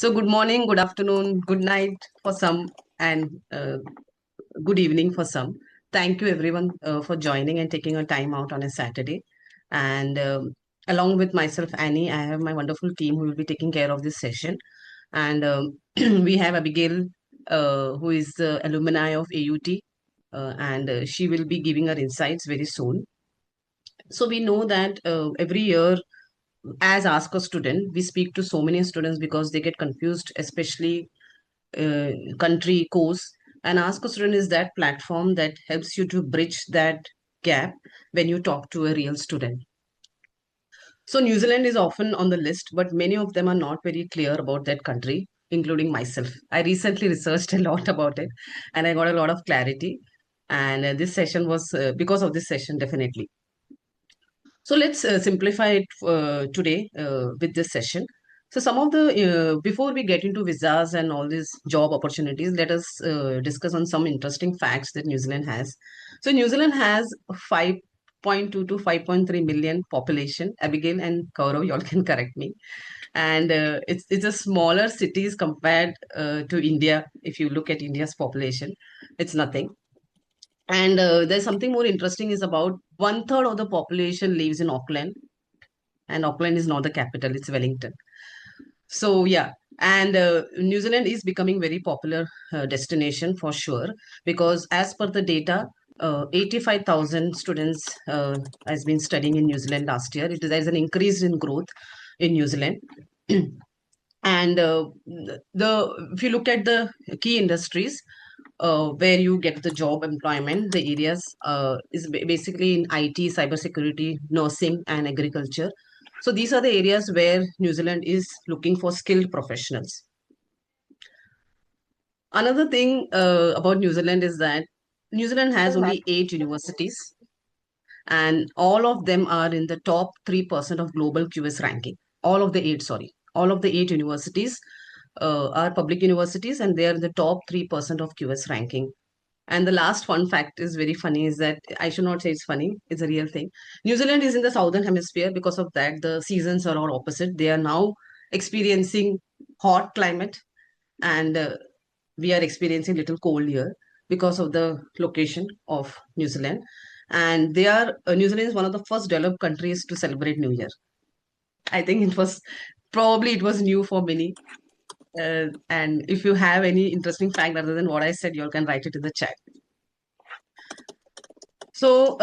So, good morning, good afternoon, good night for some, and good evening for some. Thank you, everyone, for joining and taking a time out on a Saturday. And along with myself, Annie, I have my wonderful team who will be taking care of this session. And we have Abigail, who is the alumni of AUT, and she will be giving her insights very soon. So, we know that every year as ask a student, we speak to so many students because they get confused, especially country course. And ask a student is that platform that helps you to bridge that gap when you talk to a real student. So New Zealand is often on the list, but many of them are not very clear about that country, including myself. I recently researched a lot about it and I got a lot of clarity. And this session was because of this session, definitely. So let's simplify it today with this session. So some of the before we get into visas and all these job opportunities, let us discuss on some interesting facts that New Zealand has. So New Zealand has 5.2 to 5.3 million population. Abigail and Kaurav, y'all can correct me. And it's a smaller cities compared to India. If you look at India's population, it's nothing. And there's something more interesting is about one third of the population lives in Auckland, and Auckland is not the capital; it's Wellington. So yeah, and New Zealand is becoming very popular destination for sure because as per the data, 85,000 students has been studying in New Zealand last year. There's an increase in growth in New Zealand. And the if you look at the key industries where you get the job employment, the areas is basically in IT, cybersecurity, nursing, and agriculture. So these are the areas where New Zealand is looking for skilled professionals. Another thing about New Zealand is that New Zealand has only 8 universities, and all of them are in the top 3% of global QS ranking. All of the eight, sorry, all of the 8 universities are public universities, and they are in the top 3% of QS ranking. And the last fun fact is very funny is that I should not say it's funny, it's a real thing. New Zealand is in the southern hemisphere. Because of that, the seasons are all opposite. They are now experiencing hot climate, and we are experiencing little cold here because of the location of New Zealand. And they are New Zealand is one of the first developed countries to celebrate New Year. I think it was probably it was new for many. And if you have any interesting fact other than what I said, you all can write it in the chat. So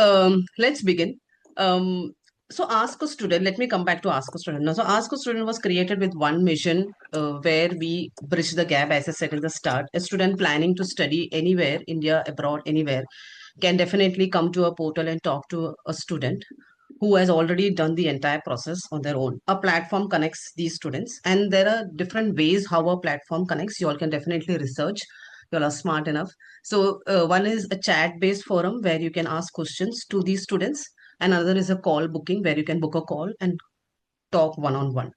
let's begin. So Ask a Student, let me come back to Ask a Student. Now, so Ask a Student was created with one mission where we bridge the gap, as I said in the start. A student planning to study anywhere, India, abroad, anywhere, can definitely come to a portal and talk to a student who has already done the entire process on their own. A platform connects these students, and there are different ways how a platform connects. You all can definitely research. You all are smart enough. So one is a chat-based forum where you can ask questions to these students. Another is a call booking where you can book a call and talk one-on-one.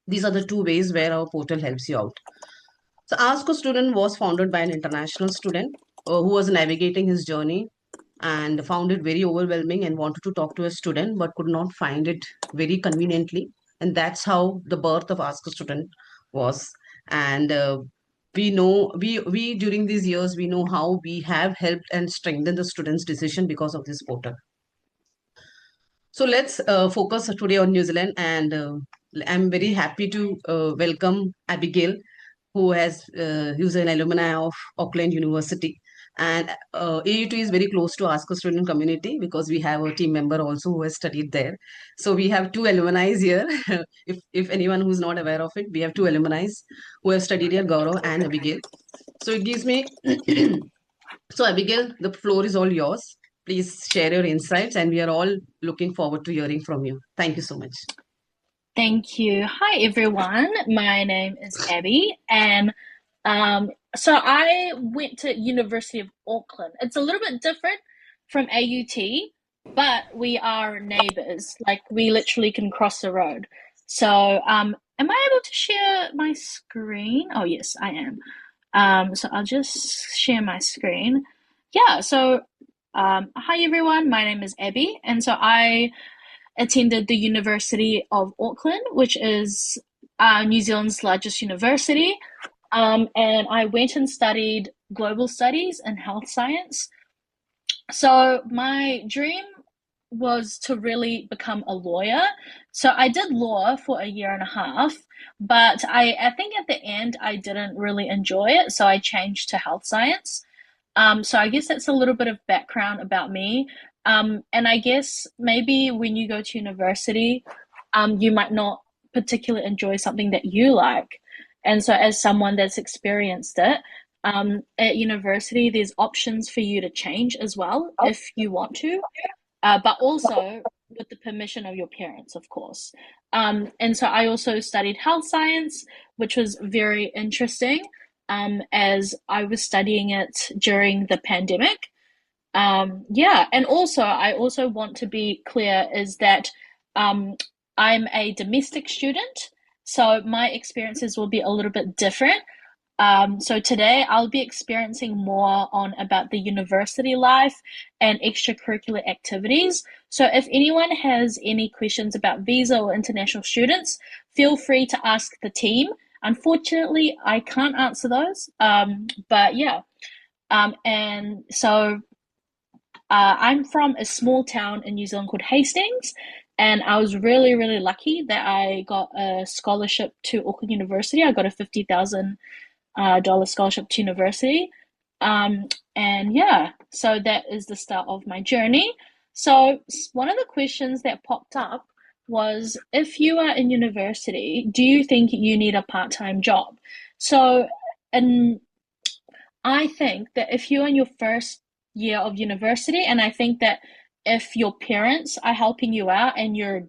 These are the two ways where our portal helps you out. So Ask a Student was founded by an international student who was navigating his journey and found it very overwhelming and wanted to talk to a student but could not find it very conveniently. And that's how the birth of Ask a Student was. And we know we during these years we know how we have helped and strengthened the students' decision because of this portal. So let's focus today on New Zealand, and I'm very happy to welcome Abigail, who's an alumni of Auckland University. And AUT is very close to Ask a Student community because we have a team member also who has studied there. So we have two alumni here. If anyone who's not aware of it, we have two alumni who have studied here, Gaurav and Abigail. So it gives me so Abigail, the floor is all yours. Please share your insights, and we are all looking forward to hearing from you. Thank you so much. Thank you. Hi, everyone. My name is Abby, and so I went to University of Auckland. It's a little bit different from AUT, but we are neighbors. Like we literally can cross the road. So, am I able to share my screen? Oh, yes, I am. So I'll just share my screen. Yeah. So, hi everyone. My name is Abby, and so I attended the University of Auckland, which is New Zealand's largest university. And I went and studied global studies and health science. So my dream was to really become a lawyer. So I did law for a year and a half, but I think at the end I didn't really enjoy it, so I changed to health science. So I guess that's a little bit of background about me. And I guess maybe when you go to university, you might not particularly enjoy something that you like. And so, as someone that's experienced it, at university, there's options for you to change as well if you want to, but also with the permission of your parents, of course. And so I also studied health science, which was very interesting as I was studying it during the pandemic. Yeah, and also I also want to be clear is that um, I'm a domestic student, so my experiences will be a little bit different. So today I'll be experiencing more on about the university life and extracurricular activities. So if anyone has any questions about visa or international students, feel free to ask the team. Unfortunately, I can't answer those. But yeah. And so I'm from a small town in New Zealand called Hastings, and I was really, really lucky that I got a scholarship to Auckland University. I got a $50,000 scholarship to university. And yeah, so that is the start of my journey. So one of the questions that popped up was if you are in university, do you think you need a part-time job? So, and I think that if you're in your first year of university, and I think that if your parents are helping you out and you're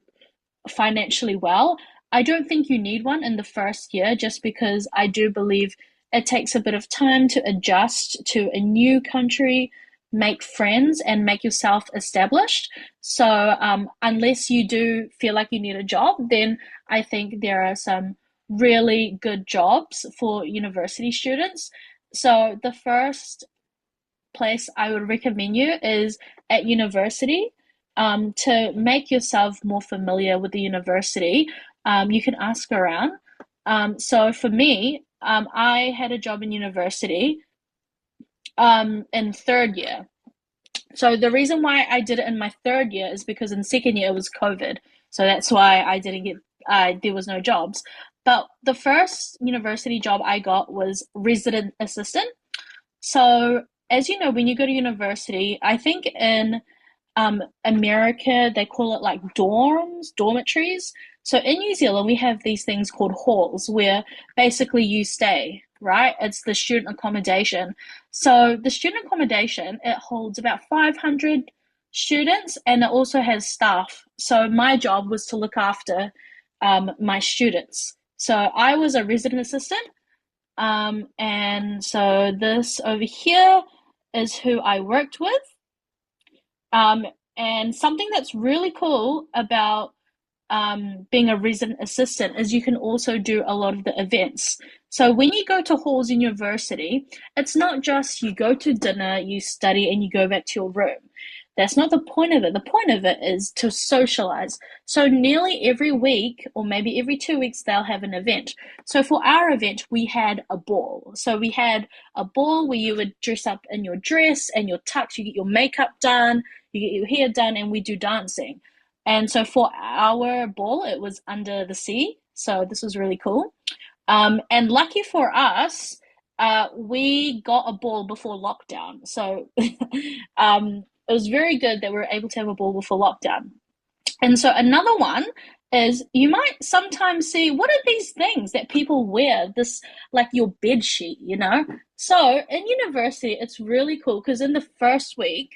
financially well, I don't think you need one in the first year just because I do believe it takes a bit of time to adjust to a new country, make friends, and make yourself established. So, unless you do feel like you need a job, then I think there are some really good jobs for university students. So, the first place I would recommend you is at university. To make yourself more familiar with the university, you can ask around. So for me, I had a job in university in third year. So the reason why I did it in my third year is because in second year it was COVID. So that's why I didn't get, there was no jobs. But the first university job I got was resident assistant. So, as you know, when you go to university, I think in America they call it like dorms, dormitories. So in New Zealand, we have these things called halls where basically you stay, right? It's the student accommodation. So the student accommodation, it holds about 500 students and it also has staff. So my job was to look after my students. So I was a resident assistant and so this over here is who I worked with. Um, and something that's really cool about being a resident assistant is you can also do a lot of the events. So when you go to halls in university, it's not just you go to dinner, you study, and you go back to your room. That's not the point of it. The point of it is to socialize. So nearly every week, or maybe every 2 weeks, they'll have an event. So for our event, we had a ball. So we had a ball where you would dress up in your dress and your tux, you get your makeup done, you get your hair done, and we do dancing. And so for our ball, it was under the sea. So this was really cool. And lucky for us, we got a ball before lockdown. So it was very good that we were able to have a ball before lockdown. And so another one is you might sometimes see what are these things that people wear, this like your bed sheet, you know? So in university, it's really cool because in the first week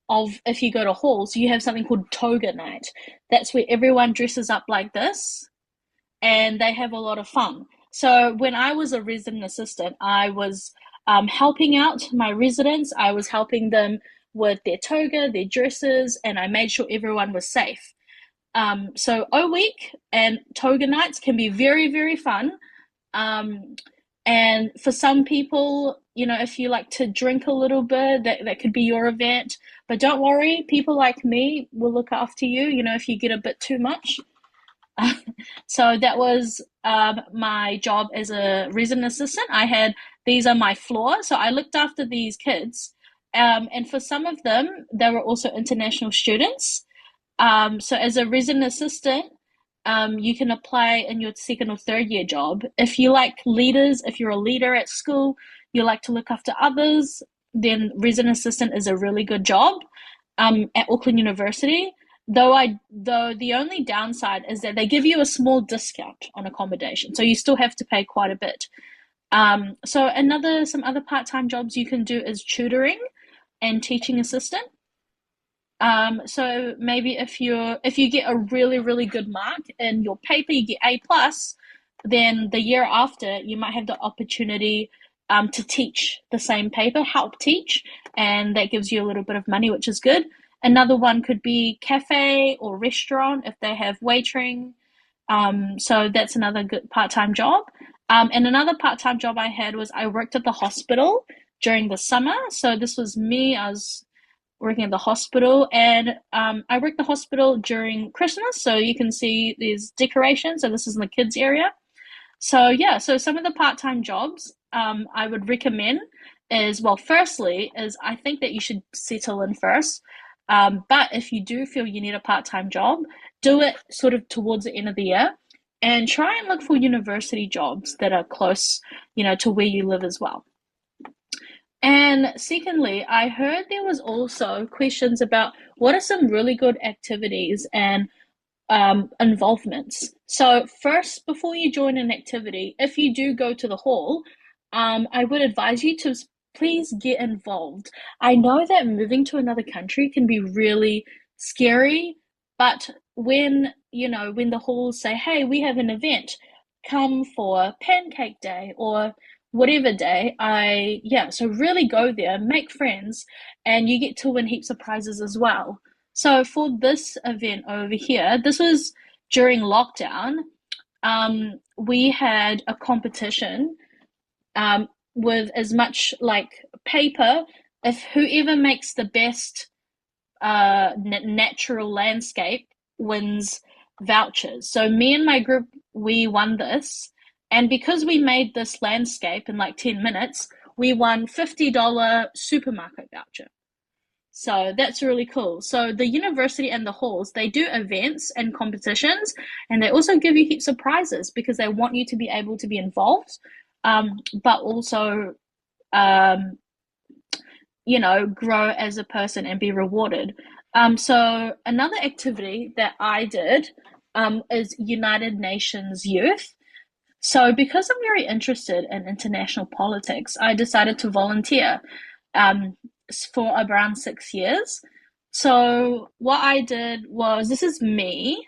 of if you go to halls, you have something called toga night. That's where everyone dresses up like this and they have a lot of fun. So when I was a resident assistant, I was helping out my residents. I was helping them with their toga, their dresses, and I made sure everyone was safe. So O Week and toga nights can be very, very fun. Um, and for some people, you know, if you like to drink a little bit, that could be your event. But don't worry, people like me will look after you, you know, if you get a bit too much. So that was my job as a resident assistant. These are my floor, so I looked after these kids. And for some of them, they were also international students. So as a resident assistant, you can apply in your second or third year job. If you like leaders, if you're a leader at school, you like to look after others, then resident assistant is a really good job at Auckland University. Though the only downside is that they give you a small discount on accommodation, so you still have to pay quite a bit. So some other part-time jobs you can do is tutoring and teaching assistant. So maybe if you get a really, really good mark in your paper, you get A plus, then the year after you might have the opportunity to teach the same paper, help teach, and that gives you a little bit of money, which is good. Another one could be cafe or restaurant if they have waitering. So that's another good part-time job. And another part-time job I had was I worked at the hospital during the summer. So this was me. I was working at the hospital, and I worked the hospital during Christmas. So you can see these decorations. So this is in the kids area. So yeah, so some of the part-time jobs I would recommend is, well, firstly, is I think that you should settle in first. But if you do feel you need a part-time job, do it sort of towards the end of the year and try and look for university jobs that are close, to where you live as well. And secondly, I heard there was also questions about what are some really good activities and involvements. So first, before you join an activity, if you do go to the hall, I would advise you to please get involved. I know that moving to another country can be really scary, but when the halls say, "Hey, we have an event, come for Pancake Day or whatever day," so really go there, make friends, and you get to win heaps of prizes as well. So for this event over here, this was during lockdown. We had a competition with as much like paper. If whoever makes the best natural landscape wins vouchers. So me and my group, we won this. And because we made this landscape in like 10 minutes, we won $50 supermarket voucher. So that's really cool. So the university and the halls, they do events and competitions, and they also give you heaps of prizes because they want you to be able to be involved, but also, grow as a person and be rewarded. So another activity that I did is United Nations Youth. So because I'm very interested in international politics, I decided to volunteer for around 6 years. So what I did was, this is me.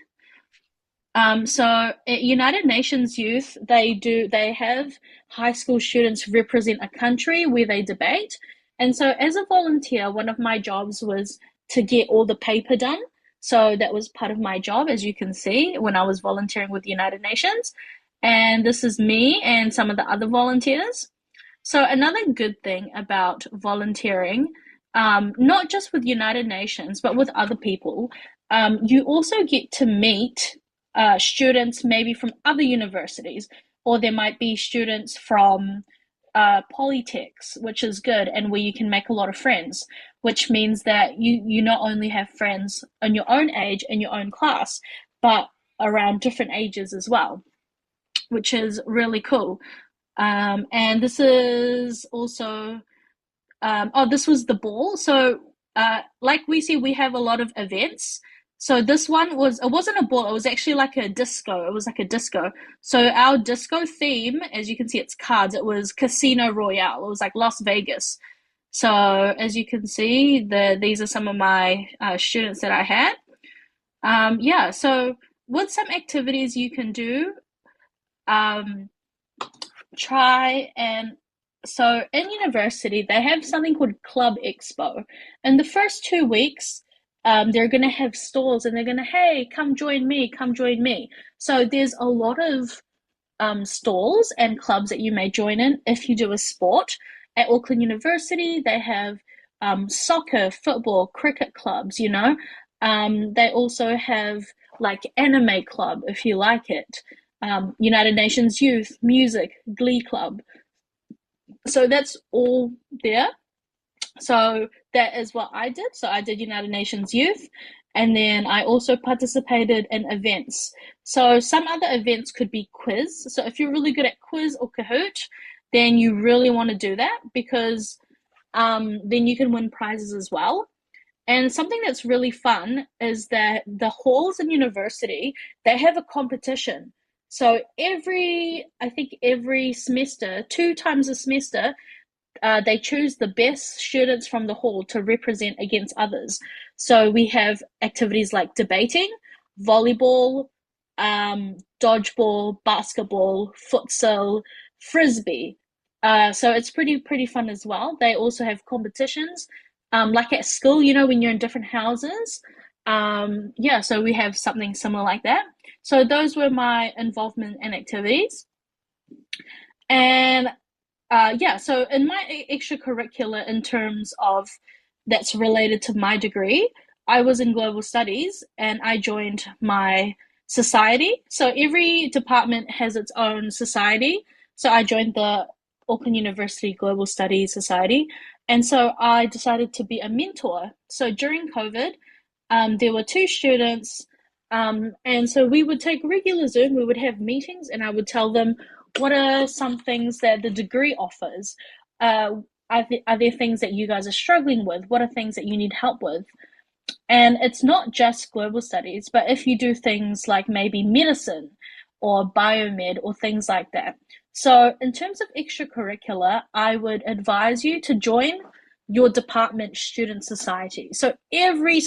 So at United Nations Youth, they have high school students represent a country where they debate. And so as a volunteer, one of my jobs was to get all the paper done. So that was part of my job, as you can see, when I was volunteering with the United Nations. And this is me and some of the other volunteers. So another good thing about volunteering, not just with United Nations, but with other people, you also get to meet students maybe from other universities, or there might be students from polytechs, which is good, and where you can make a lot of friends, which means that you not only have friends in your own age in your own class, but around different ages as well, which is really cool. And this is also, this was the ball. So like we see, we have a lot of events. So this one it wasn't a ball, it was actually like a disco. It was like a disco. So our disco theme, as you can see, it's cards. It was Casino Royale. It was like Las Vegas. So as you can see, these are some of my students that I had. So with some activities you can do, try and so in university they have something called Club Expo. In the first 2 weeks, they're going to have stalls and they're going to, hey, come join me, come join me. So there's a lot of stalls and clubs that you may join in if you do a sport. At Auckland University, they have soccer, football, cricket clubs, They also have like anime club if you like it, United Nations Youth, music, Glee Club. So that's all there. So that is what I did. So I did United Nations Youth, and then I also participated in events. So some other events could be quiz. So if you're really good at quiz or Kahoot, then you really want to do that because then you can win prizes as well. And something that's really fun is that the halls in university, they have a competition. So I think every semester, 2 times a semester, they choose the best students from the hall to represent against others. So we have activities like debating, volleyball, dodgeball, basketball, futsal, frisbee. So it's pretty fun as well. They also have competitions, like at school, when you're in different houses. Yeah, so we have something similar like that. So those were my involvement and activities. And yeah, so in my extracurricular, in terms of that's related to my degree, I was in global studies and I joined my society. So every department has its own society. So I joined the Auckland University Global Studies Society. And so I decided to be a mentor. So during COVID, there were 2 students. And so we would take regular Zoom, we would have meetings, and I would tell them what are some things that the degree offers. Are there things that you guys are struggling with? What are things that you need help with? And it's not just global studies, but if you do things like maybe medicine or biomed or things like that. So, in terms of extracurricular, I would advise you to join your department student society. So, every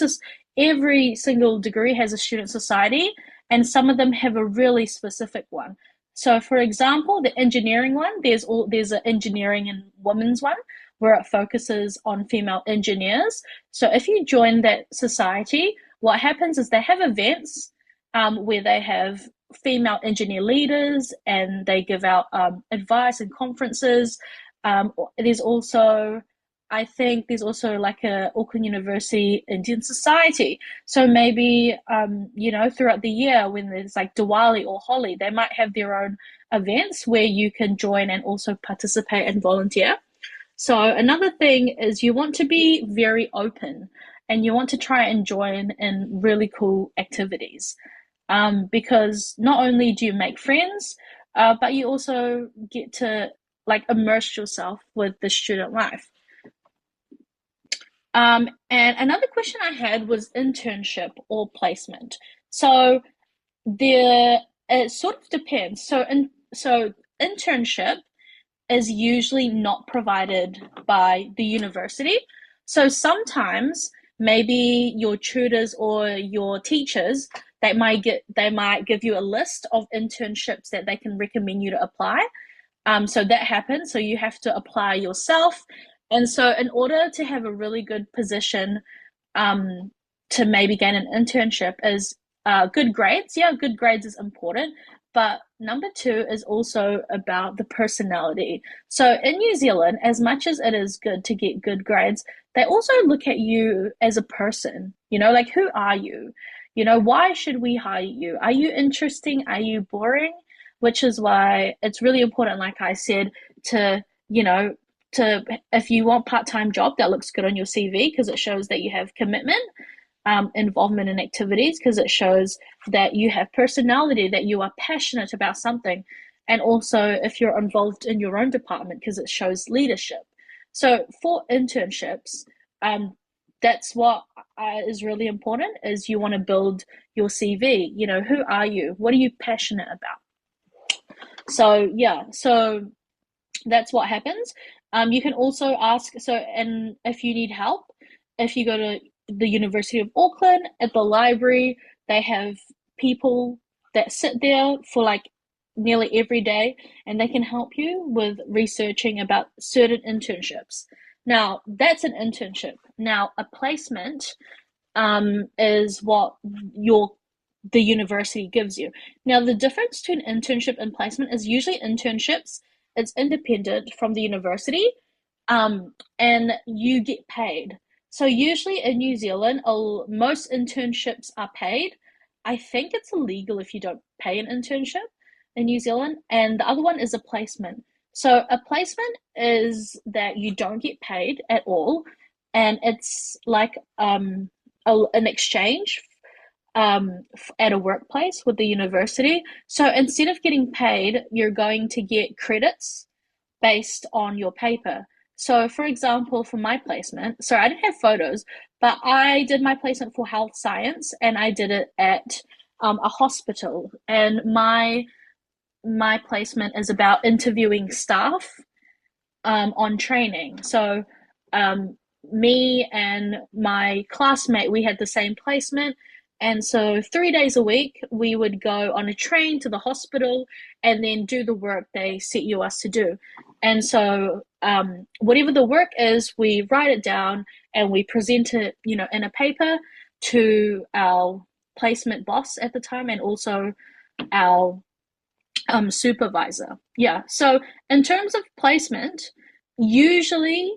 single degree has a student society, and some of them have a really specific one. So, for example, the engineering one, there's an engineering and women's one where it focuses on female engineers. So if you join that society, what happens is they have events where they have female engineer leaders and they give out advice and conferences. There's also, I think, there's also like a Auckland University Indian Society. So maybe, throughout the year when there's like Diwali or Holi, they might have their own events where you can join and also participate and volunteer. So another thing is you want to be very open and you want to try and join in really cool activities, because not only do you make friends, but you also get to like immerse yourself with the student life. And another question I had was internship or placement. So it sort of depends. So internship is usually not provided by the university. So sometimes maybe your tutors or your teachers they might give you a list of internships that they can recommend you to apply. So that happens. So you have to apply yourself. And so in order to have a really good position to maybe gain an internship is good grades. Yeah, good grades is important. But number 2 is also about the personality. So in New Zealand, as much as it is good to get good grades, they also look at you as a person. Like who are you? Why should we hire you? Are you interesting? Are you boring? Which is why it's really important, like I said, to, if you want part-time job, that looks good on your CV because it shows that you have commitment, involvement in activities because it shows that you have personality, that you are passionate about something. And also if you're involved in your own department because it shows leadership. So for internships, that's what is really important is you want to build your CV. Who are you? What are you passionate about? So yeah, so that's what happens. You can also ask, and if you need help, if you go to the University of Auckland at the library, they have people that sit there for like nearly every day and they can help you with researching about certain internships. Now, that's an internship. Now, a placement is what the university gives you. Now, the difference between internship and placement is usually internships, it's independent from the university, and you get paid. So usually in New Zealand, most internships are paid. I think it's illegal if you don't pay an internship in New Zealand, and the other one is a placement. So a placement is that you don't get paid at all, and it's like an exchange at a workplace with the university. So instead of getting paid, you're going to get credits based on your paper. So, for example, for my placement, so I didn't have photos, but I did my placement for health science, and I did it at a hospital. And my placement is about interviewing staff on training. So, me and my classmate, we had the same placement. And so 3 days a week, we would go on a train to the hospital and then do the work they set you us to do. And so whatever the work is, we write it down and we present it, in a paper to our placement boss at the time and also our supervisor. Yeah. So in terms of placement, usually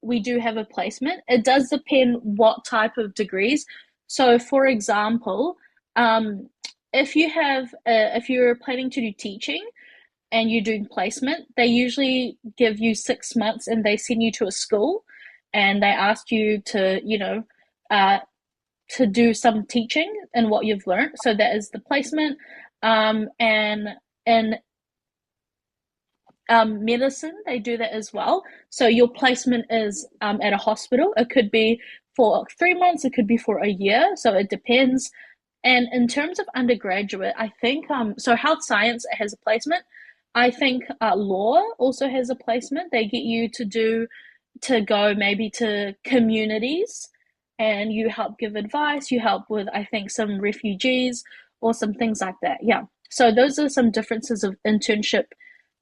we do have a placement. It does depend what type of degrees. So, for example, if you're planning to do teaching and you're doing placement, they usually give you 6 months and they send you to a school and they ask you to, to do some teaching and what you've learned. So that is the placement. And medicine, they do that as well. So your placement is at a hospital. It could be for 3 months, it could be for a year. So it depends. And in terms of undergraduate, I think so health science has a placement. I think law also has a placement. They get you to go maybe to communities and you help give advice. You help with, I think, some refugees or some things like that. Yeah. So those are some differences of internship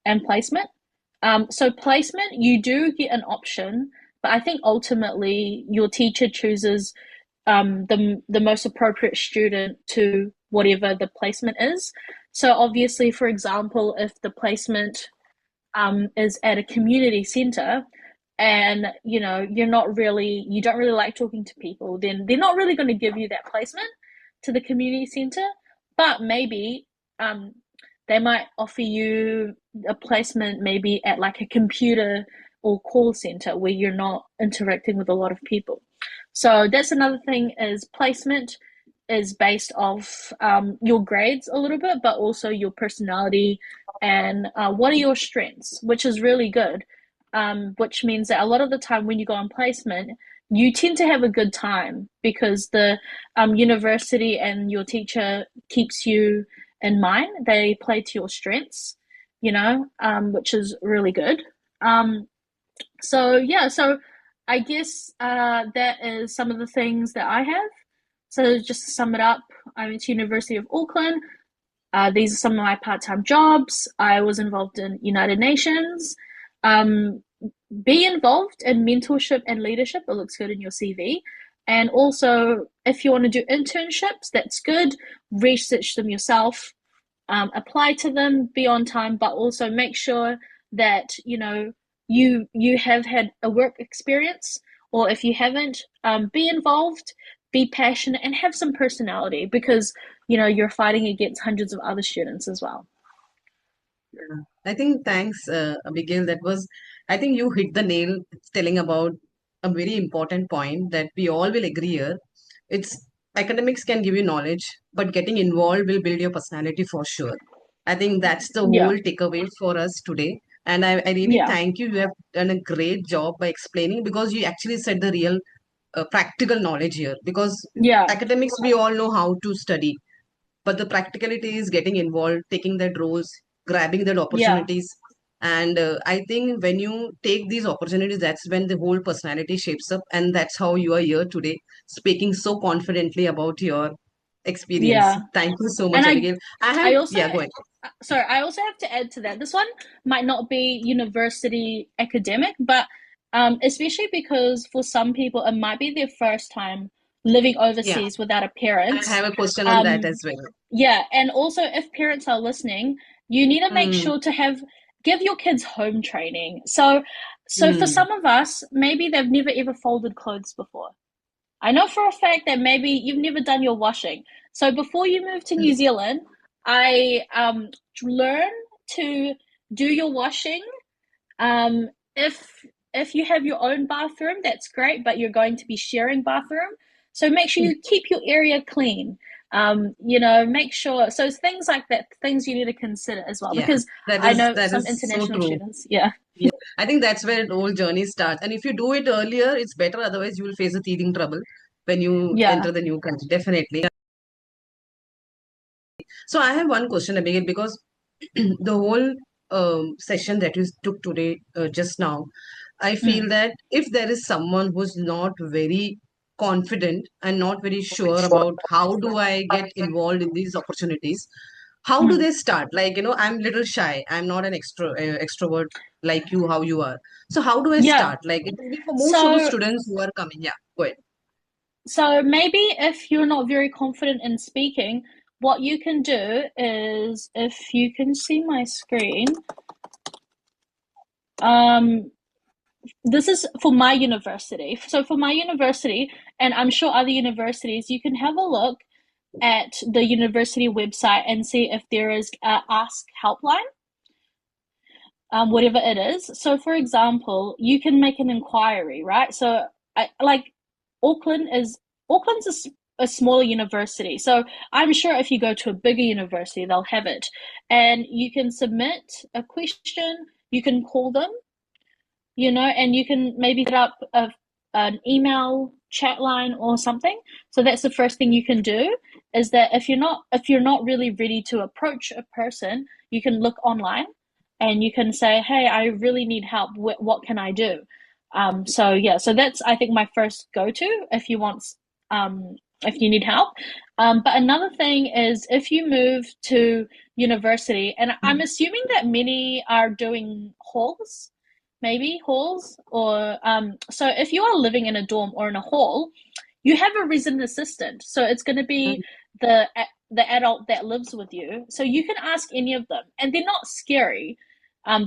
and placement. So placement, you do get an option, but I think ultimately your teacher chooses the most appropriate student to whatever the placement is. So obviously, for example, if the placement is at a community center and you don't really like talking to people, then they're not really going to give you that placement to the community center. But maybe they might offer you a placement maybe at like a computer or call center where you're not interacting with a lot of people. So that's another thing, is placement is based off your grades a little bit, but also your personality and what are your strengths, which is really good. Which means that a lot of the time when you go on placement, you tend to have a good time because the university and your teacher keeps you in mind. They play to your strengths, which is really good. So yeah, so I guess that is some of the things that I have. So just to sum it up, I went to University of Auckland. These are some of my part-time jobs. I was involved in United Nations. Be involved in mentorship and leadership. It looks good in your CV. And also, if you want to do internships, that's good. Research them yourself. Apply to them, be on time, but also make sure that you have had a work experience, or if you haven't, be involved, be passionate, and have some personality because you're fighting against hundreds of other students as well. Yeah. I think thanks, Abigail. I think you hit the nail telling about a very important point that we all will agree here. It's academics can give you knowledge, but getting involved will build your personality for sure. I think that's the Yeah, whole takeaway for us today. And I really yeah, thank you. You have done a great job by explaining because you actually said the real practical knowledge here. Because yeah, academics, we all know how to study, but the practicality is getting involved, taking that roles, grabbing that yeah, opportunities. And I think when you take these opportunities, that's when the whole personality shapes up. And that's how you are here today, speaking so confidently about your experience. yeah. Thank you so And much, Abigail. I also, Yeah, go ahead. sorry, I also have to add to that. This one might not be university academic, but especially because for some people it might be their first time living Yeah, overseas without a I parent. have a question on that Um, as well. yeah, and also if parents are listening, you need to make Mm, sure to give your kids home training. So for mm, some of us, maybe they've never ever folded clothes before. I know for a fact that maybe you've never done your washing. So before you move to New Zealand, I learn to do your washing. Um, if you have your own bathroom, that's great, but you're going to be sharing bathroom. So make sure you keep your area clean. Make sure. So it's things like that, things you need to consider as well, Yeah, because that I is know that some is so international true. students. Yeah, Yeah, I think that's where the whole journey starts. And if you do it earlier, it's better. Otherwise, you will face a teething trouble when you yeah, enter the new country. Definitely. So I have one question, Abigail, because the whole session that you took today, just now, I feel mm, that if there is someone who's not very confident and not very sure about how do I get involved in these opportunities, how do mm. they start? Like, I'm little shy. I'm not an extrovert like you, how you are. So how do I Yeah. start? Like, it will be for most of the So students who are coming. Yeah, go ahead. So maybe if you're not very confident in speaking, what you can do is, if you can see my screen, um, this is for my university. So for my university, and I'm sure other universities, you can have a look at the university website and see if there is a ask helpline, whatever it is. So for example, you can make an inquiry, right? So like Auckland is Auckland's a smaller university. So I'm sure if you go to a bigger university, they'll have it. And you can submit a question, you can call them, and you can maybe set up an email chat line or something. So that's the first thing you can do, is that if you're not really ready to approach a person, you can look online and you can say, hey, I really need help. What can I do? So yeah, so that's, I think, my first go-to if you need help. But another thing is, if you move to university, and I'm assuming that many are doing halls, maybe halls, or so if you are living in a dorm or in a hall, you have a resident assistant. So it's going to be the the adult that lives with you. So you can ask any of them, and they're not scary.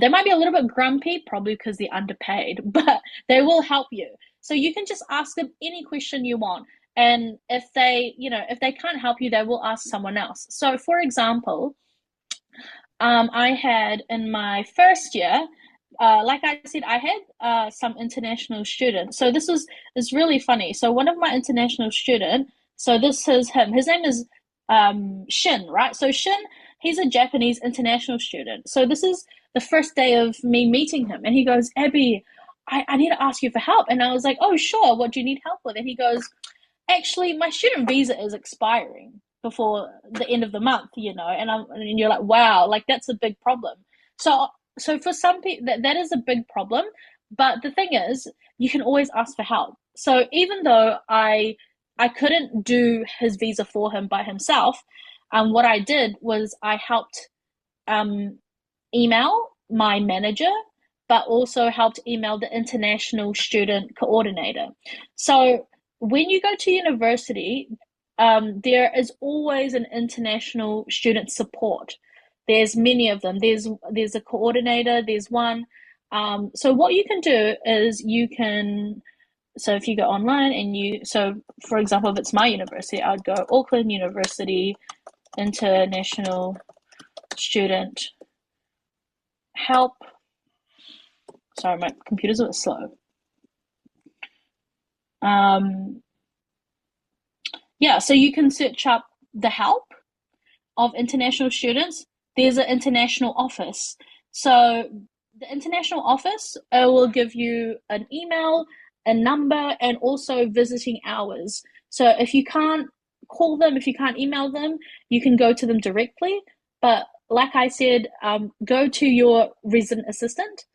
They might be a little bit grumpy, probably because they're underpaid, but they will help you. So you can just ask them any question you want. And if they can't help you, they will ask someone else. So, for example, I had in my first year, like I said, I had some international students. So this is really funny. So one of my international student, so this is him. His name is Shin, right? So Shin, he's a Japanese international student. So this is the first day of me meeting him, and he goes, Abby, I need to ask you for help. And I was like, oh, sure. What do you need help with? And he goes, actually, my student visa is expiring before the end of the month, and you're like, wow, like that's a big problem. So for some people, that is a big problem. But the thing is, you can always ask for help. So even though I couldn't do his visa for him by himself, what I did was I helped um, email my manager, but also helped email the international student coordinator. So when you go to university, there is always an international student support. There's many of them. There's a coordinator. There's one. So what you can do is you can. So if you go online and for example, if it's my university, I'd go Auckland University International Student Help. Sorry, my computer's a bit slow. Um, yeah, so you can search up the help of international students. There's an international office. So the international office will give you an email, a number, and also visiting hours. So if you can't call them, if you can't email them, you can go to them directly. But like I said, go to your resident assistant.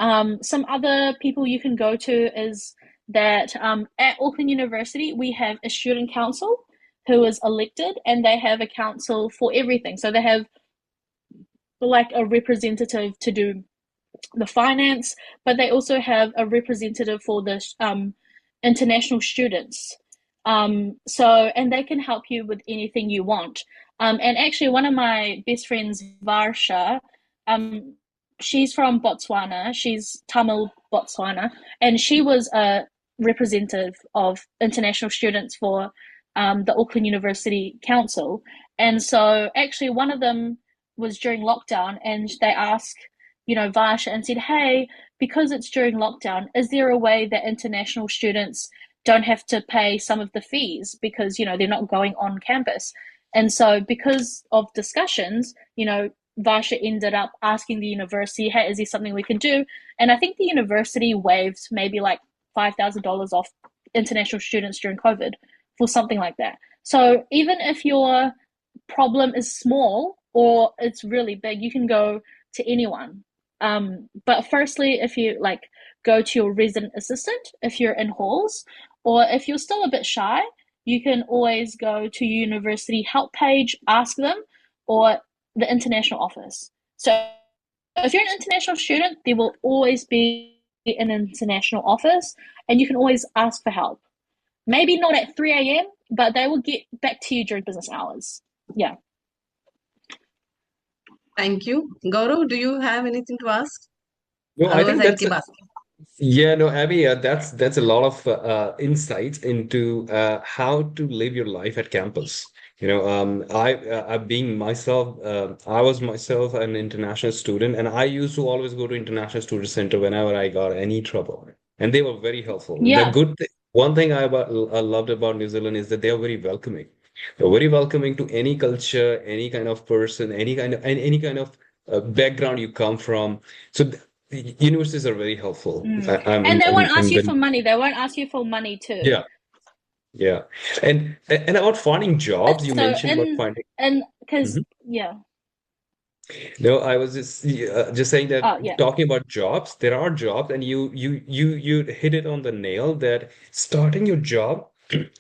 Some other people you can go to is that at Auckland University, we have a student council who is elected, and they have a council for everything. So they have like a representative to do the finance, but they also have a representative for the international students. And they can help you with anything you want. And actually, one of my best friends, Varsha, she's from Botswana. She's Tamil Botswana, and she was a representative of international students for the Auckland University Council. And so actually one of them was during lockdown, and they asked, Varsha, and said, hey, because it's during lockdown, is there a way that international students don't have to pay some of the fees because, they're not going on campus? And so because of discussions, Varsha ended up asking the university, hey, is there something we can do? And I think the university waived maybe like $5,000 off international students during COVID for something like that. So even if your problem is small or it's really big, you can go to anyone. But firstly, if you like go to your resident assistant, if you're in halls, or if you're still a bit shy, you can always go to university help page, ask them, or the international office. So if you're an international student, there will always be an international office, and you can always ask for help. Maybe not at 3 a.m., but they will get back to you during business hours. Yeah. Thank you. Gaurav, do you have anything to ask? No, I Otherwise, think I'll that's keep asking. yeah, no, Abby, that's a lot of insights into how to live your life at campus. I being myself, I was myself an international student, and I used to always go to International Student Center whenever I got any trouble, and they were very helpful. Yeah. One thing I loved about New Zealand is that they are very welcoming. They're very welcoming to any culture, any kind of person, any kind of background you come from. So universities are very helpful. And they won't ask And you then for money. They won't ask you for money too. yeah, yeah. And about finding jobs, you So mentioned about finding. and because Mhm. yeah. No, I was just saying that Oh yeah. talking about jobs, there are jobs, and you hit it on the nail that starting your job, you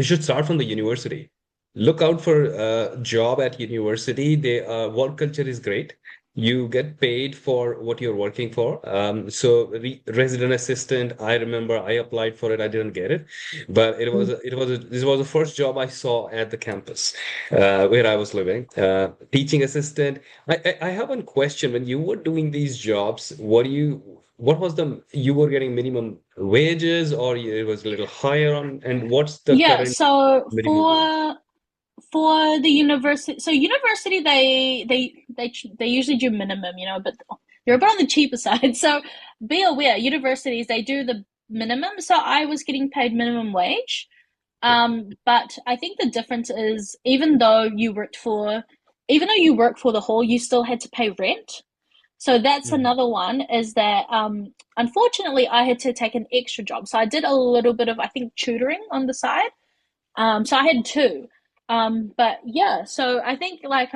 should start from the university. Look out for a job at university. The work culture is great. You get paid for what you're working for. So re resident assistant, I remember I applied for it. I didn't get it, but this was the first job I saw at the campus where I was living. Teaching assistant. I have one question. When you were doing these jobs, what was you were getting minimum wages or it was a little higher on, and what's the Yeah, current so minimum wage? for the university, so university they usually do minimum, but they're a bit on the cheaper side. So be aware, universities they do the minimum. So I was getting paid minimum wage. But I think the difference is even though you work for the hall, you still had to pay rent. So that's Mhm. another one is that unfortunately I had to take an extra job. So I did a little bit of I think tutoring on the side. So I had two. But yeah, so I think like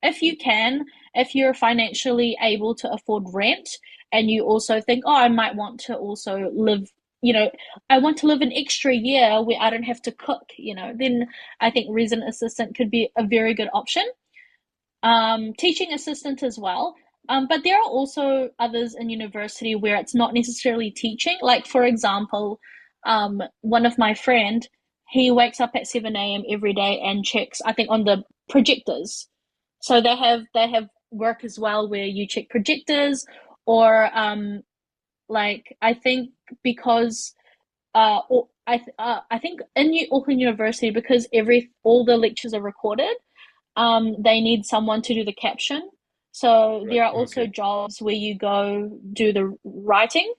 if you're financially able to afford rent and you also think, oh, I might want to also live, I want to live an extra year where I don't have to cook, then I think resident assistant could be a very good option. Teaching assistant as well. But there are also others in university where it's not necessarily teaching. Like for example, one of my friend, he wakes up at 7 a.m. every day and checks, I think, on the projectors. So they have work as well where you check projectors or like I think because or I think in Auckland University because all the lectures are recorded, they need someone to do the caption. So Right. there are also Okay. jobs where you go do the writing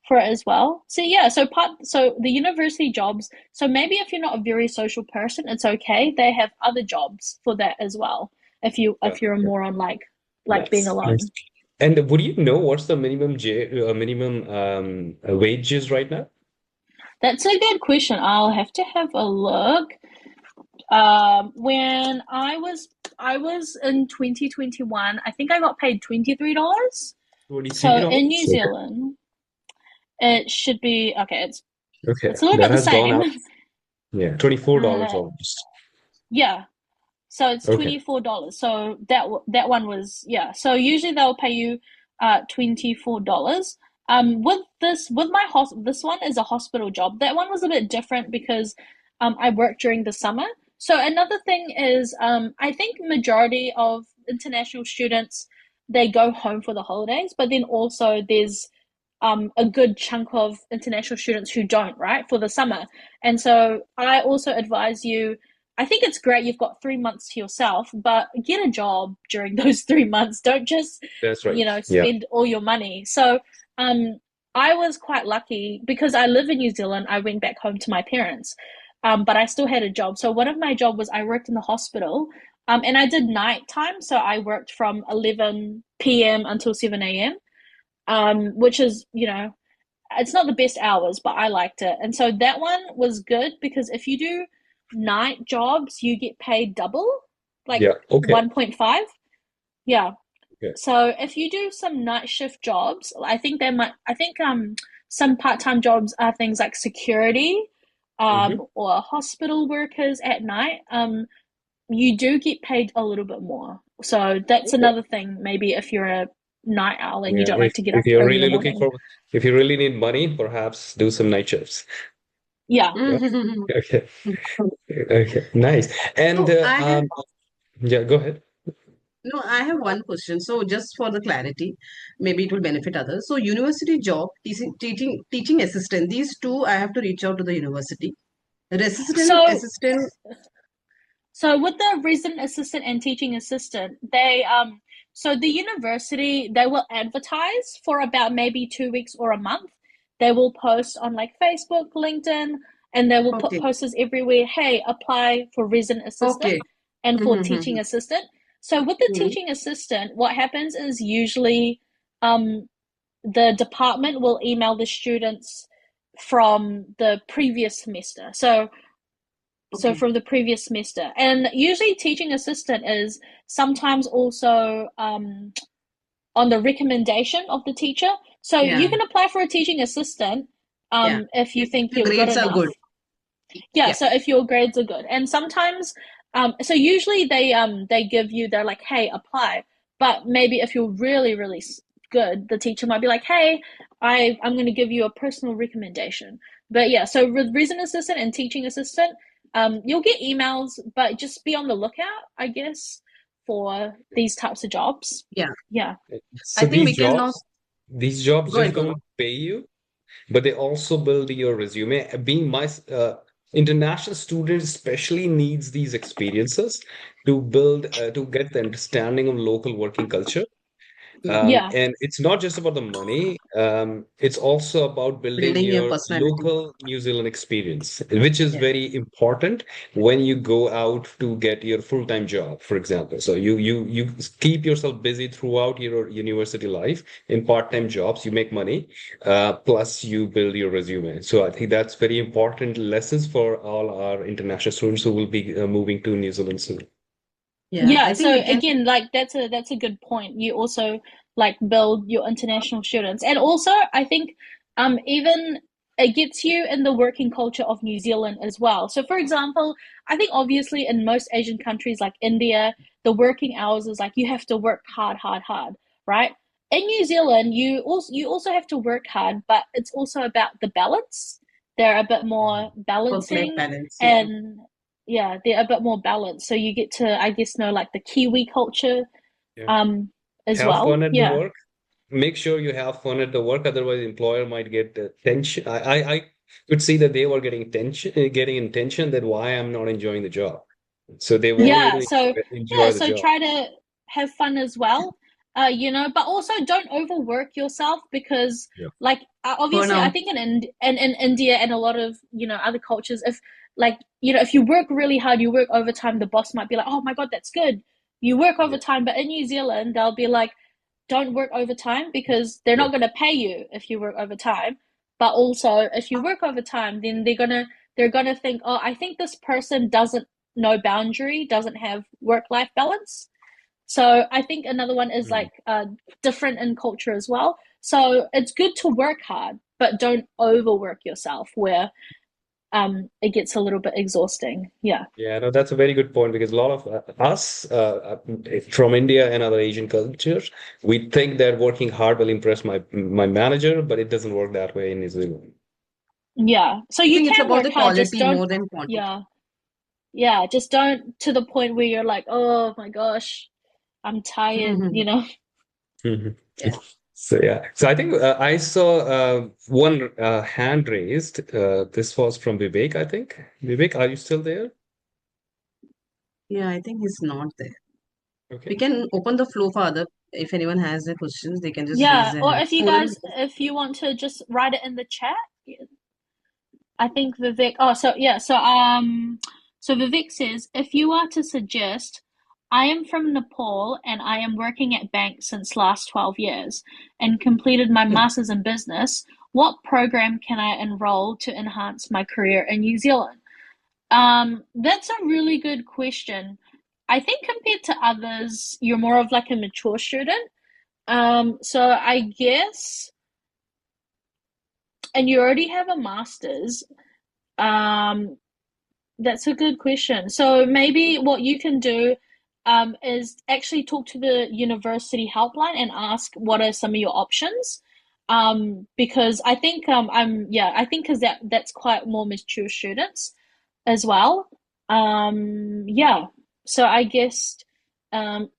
for it as well. So yeah, so the university jobs. So maybe if you're not a very social person, it's okay. They have other jobs for that as well. Yeah. If you're Yeah. more on like being Nice. Nice. alone. And would you know what's the minimum wages right now? That's a good question. I'll have to have a look. When I was in 2021, I think I got paid $23. So in New $23. Okay. Zealand, it should be okay. Okay. It's a little bit That the has gone same. up. Yeah. $24 Uh, almost. yeah. So it's Okay. $24. So that one was yeah. So usually they'll pay you $24. With my this one is a hospital job. That one was a bit different because I worked during the summer. So another thing is I think majority of international students they go home for the holidays, but then also there's a good chunk of international students who don't, right, for the summer. And so I also advise you, I think it's great you've got 3 months to yourself, but get a job during those 3 months. Don't just, That's right. Yeah. spend all your money. So I was quite lucky because I live in New Zealand. I went back home to my parents, but I still had a job. So one of my job was I worked in the hospital, and I did nighttime. So I worked from 11 p.m. until 7 a.m., which is, it's not the best hours, but I liked it. And so that one was good because if you do night jobs, you get paid double, like Yeah. Okay. 1.5. Yeah. Okay. So if you do some night shift jobs, I think some part-time jobs are things like security, Mm-hmm. or hospital workers at night. You do get paid a little bit more. So that's Okay. another thing, maybe if you're a night owl and you Yeah. don't like to get If up you're early in the really looking morning. for, if you really need money, perhaps do some night shifts. Yeah. Yeah. Okay. Okay. Nice. And So I have yeah, go ahead. no, I have one question. So just for the clarity, maybe it will benefit others. So university job, teaching assistant, these two I have to reach out to the university. Resident So assistant. So with the resident assistant and teaching assistant, so the university, they will advertise for about maybe 2 weeks or a month. They will post on like Facebook, LinkedIn, and they will put Okay. posters everywhere. Hey, apply for resident assistant Okay. and for teaching Mm-hmm. assistant. So with the Mm-hmm. teaching assistant, what happens is usually um, the department will email the students from the previous semester. So Okay. from the previous semester. And usually teaching assistant is sometimes also on the recommendation of the teacher. So you Yeah. can apply for a teaching assistant Yeah. if you If think the you're good grades are enough. good. Yeah, Yeah. so if your grades are good. And sometimes so usually they give you, they're like, hey, apply. But maybe if you're really, really good, the teacher might be like, hey, I'm going to give you a personal recommendation. But yeah, so with resident assistant and teaching assistant, you'll get emails, but just be on the lookout, I guess, for these types of jobs. Yeah. Yeah. I So think we can now these jobs go just ahead, go don't pay you, but they also build your resume. Being my international student especially needs these experiences to build to get the understanding of local working culture. yeah. Yeah. And it's not just about the money. It's also about building Building your your personality. local New Zealand experience, which is Yeah. very important when you go out to get your full-time job, for example. So you keep yourself busy throughout your university life in part-time jobs. You make money, plus you build your resume. So I think that's very important lessons for all our international students who will be moving to New Zealand soon. Yeah. Yeah, I think so we can again, like that's a good point. You also like build your international students. And also I think even it gets you in the working culture of New Zealand as well. So for example, I think obviously in most Asian countries like India, the working hours is like you have to work hard, hard, hard, right? In New Zealand, you also have to work hard, but it's also about the balance. They're a bit more work-life balancing, balance. Yeah. and yeah, they're a bit more balanced. So you get to, I guess, know like the Kiwi culture Yeah. um as Have well. fun at the Yeah. work. Make sure you have fun at the work, otherwise employer might get tension. I could see that they were getting tension, getting in tension that why I'm not enjoying the job. So they want you Yeah. to So yeah, enjoy the so job. try to have fun as well. But also don't overwork yourself because Yeah. like obviously I Burnout. think in India and a lot of, other cultures, if like, if you work really hard, you work overtime, the boss might be like, "Oh my God, that's good. You work Yeah. overtime." But in New Zealand, they'll be like, don't work overtime because they're Yeah. not going to pay you if you work overtime. But also, if you work overtime, then they're gonna think, oh, I think this person doesn't know boundary, doesn't have work life balance. So I think another one is Mhm. like different in culture as well. So it's good to work hard, but don't overwork yourself where it gets a little bit exhausting. Yeah. Yeah, no, that's a very good point because a lot of us from India and other Asian cultures, we think that working hard will impress my manager, but it doesn't work that way in New Zealand. Yeah. So I you think it's can about work the hard, just quality don't. more than quantity. Yeah. Yeah, just don't to the point where you're like, oh my gosh, I'm tired, Mhm. Yeah. So yeah, so I think I saw one hand raised. This was from Vivek, I think. Vivek, are you still there? Yeah, I think he's not there. We Okay. can open the floor for other. If anyone has their questions, they can just raise Yeah, their or hand. if you Sonal, guys, if you want to just write it in the chat, I think Vivek. Oh, so yeah, so Vivek says, if you are to suggest, I am from Nepal and I am working at bank since last 12 years and completed my hmm, master's in business. What program can I enroll to enhance my career in New Zealand? That's a really good question. I think compared to others, you're more of like a mature student. So I guess, and you already have a master's. Um, That's a good question. So maybe what you can do is actually talk to the university helpline and ask what are some of your options. Because I think I think because that's quite more mature students as well. Yeah. So I guess um,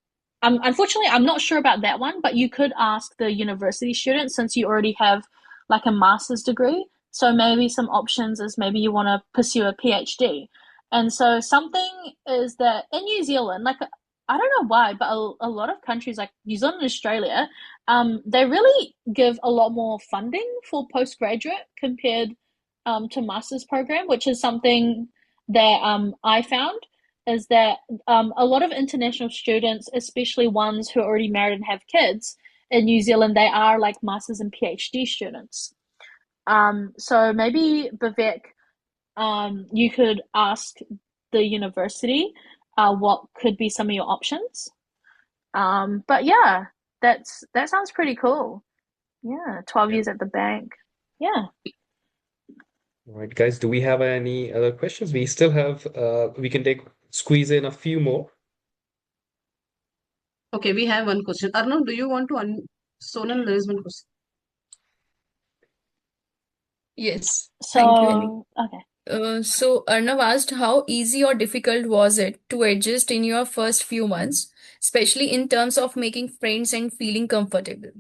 unfortunately I'm not sure about that one, but you could ask the university students since you already have like a master's degree. So maybe some options is maybe you want to pursue a PhD. And so something is that in New Zealand, like I don't know why, but a lot of countries like New Zealand and Australia, they really give a lot more funding for postgraduate compared to master's program, which is something that I found is that a lot of international students, especially ones who are already married and have kids in New Zealand, they are like masters and PhD students. So maybe Vivek, you could ask the university what could be some of your options. But yeah, that sounds pretty cool. Yeah, 12 Yeah. years at the bank. Yeah. All right, guys, do we have any other questions? We still have, we can squeeze in a few more. okay, we have one question. Arnav, do you want to Sonal, there is one question. Yes, thank you, Abby. So, okay. So Arnav asked, how easy or difficult was it to adjust in your first few months, especially in terms of making friends and feeling comfortable?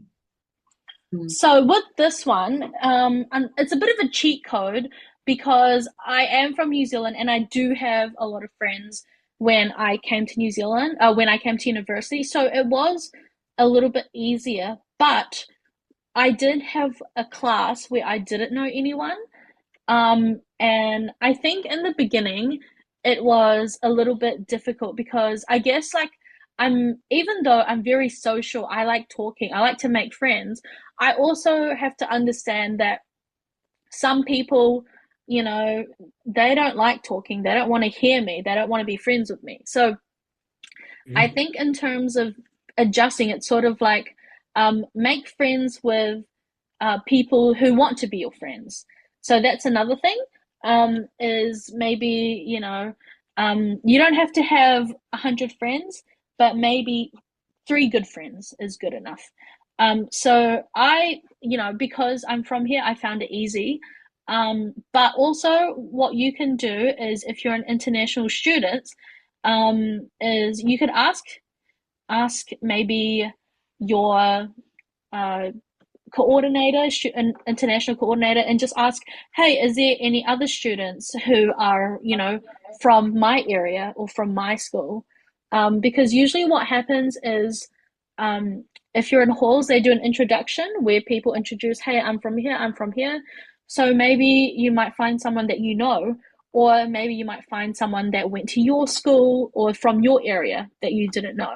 Hmm. So with this one, and it's a bit of a cheat code because I am from New Zealand and I do have a lot of friends when I came to New Zealand, when I came to university. So it was a little bit easier, but I did have a class where I didn't know anyone. And I think in the beginning it was a little bit difficult because I guess like even though I'm very social, I like talking, I like to make friends. I also have to understand that some people, you know, they don't like talking, they don't want to hear me, they don't want to be friends with me. So I Mhm. think in terms of adjusting, it's sort of like make friends with people who want to be your friends. So that's another thing. Is maybe you don't have to have 100 friends, but maybe three good friends is good enough. So because I'm from here, I found it easy. But also, what you can do is, if you're an international student, is you could ask maybe your uh, coordinator, an international coordinator, and just ask, hey, is there any other students who are, from my area or from my school? Because usually what happens is, if you're in halls, they do an introduction where people introduce, hey, I'm from here, I'm from here. So maybe you might find someone that you know, or maybe you might find someone that went to your school or from your area that you didn't know.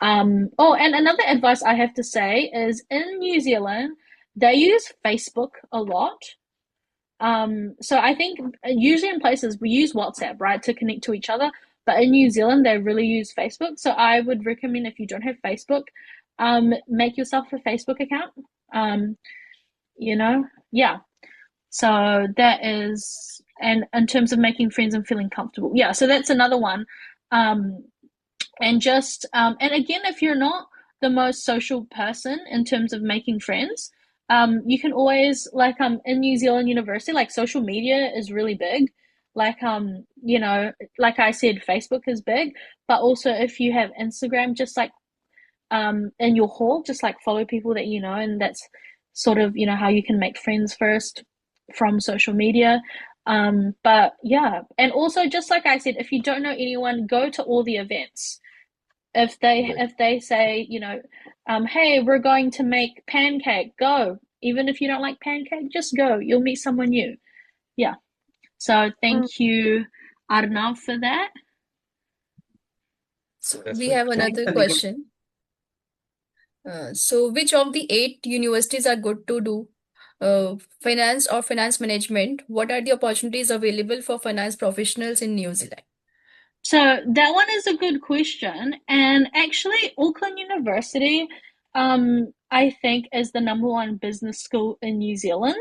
And another advice I have to say is in New Zealand, they use Facebook a lot. So I think usually in places we use WhatsApp, right, to connect to each other. But in New Zealand, they really use Facebook. So I would recommend if you don't have Facebook, make yourself a Facebook account. Um, yeah. So that is, and in terms of making friends and feeling comfortable, yeah. So that's another one. Um, and again, if you're not the most social person in terms of making friends, you can always in New Zealand university, like social media is really big. Like I said, Facebook is big, but also if you have Instagram, just like in your hall, just like follow people that you know, and that's sort of how you can make friends first from social media. But yeah, and also just like I said, if you don't know anyone, go to all the events. If they Right. if they say, hey, we're going to make pancake, go. Even if you don't like pancake, just go. You'll meet someone new. Yeah. So thank you, Arnav, for that. So That's we right. have Thanks, another Abigail. question. So which of the eight universities are good to do finance or finance management? What are the opportunities available for finance professionals in New Zealand? So that one is a good question. And actually, Auckland University, I think, is the number one business school in New Zealand.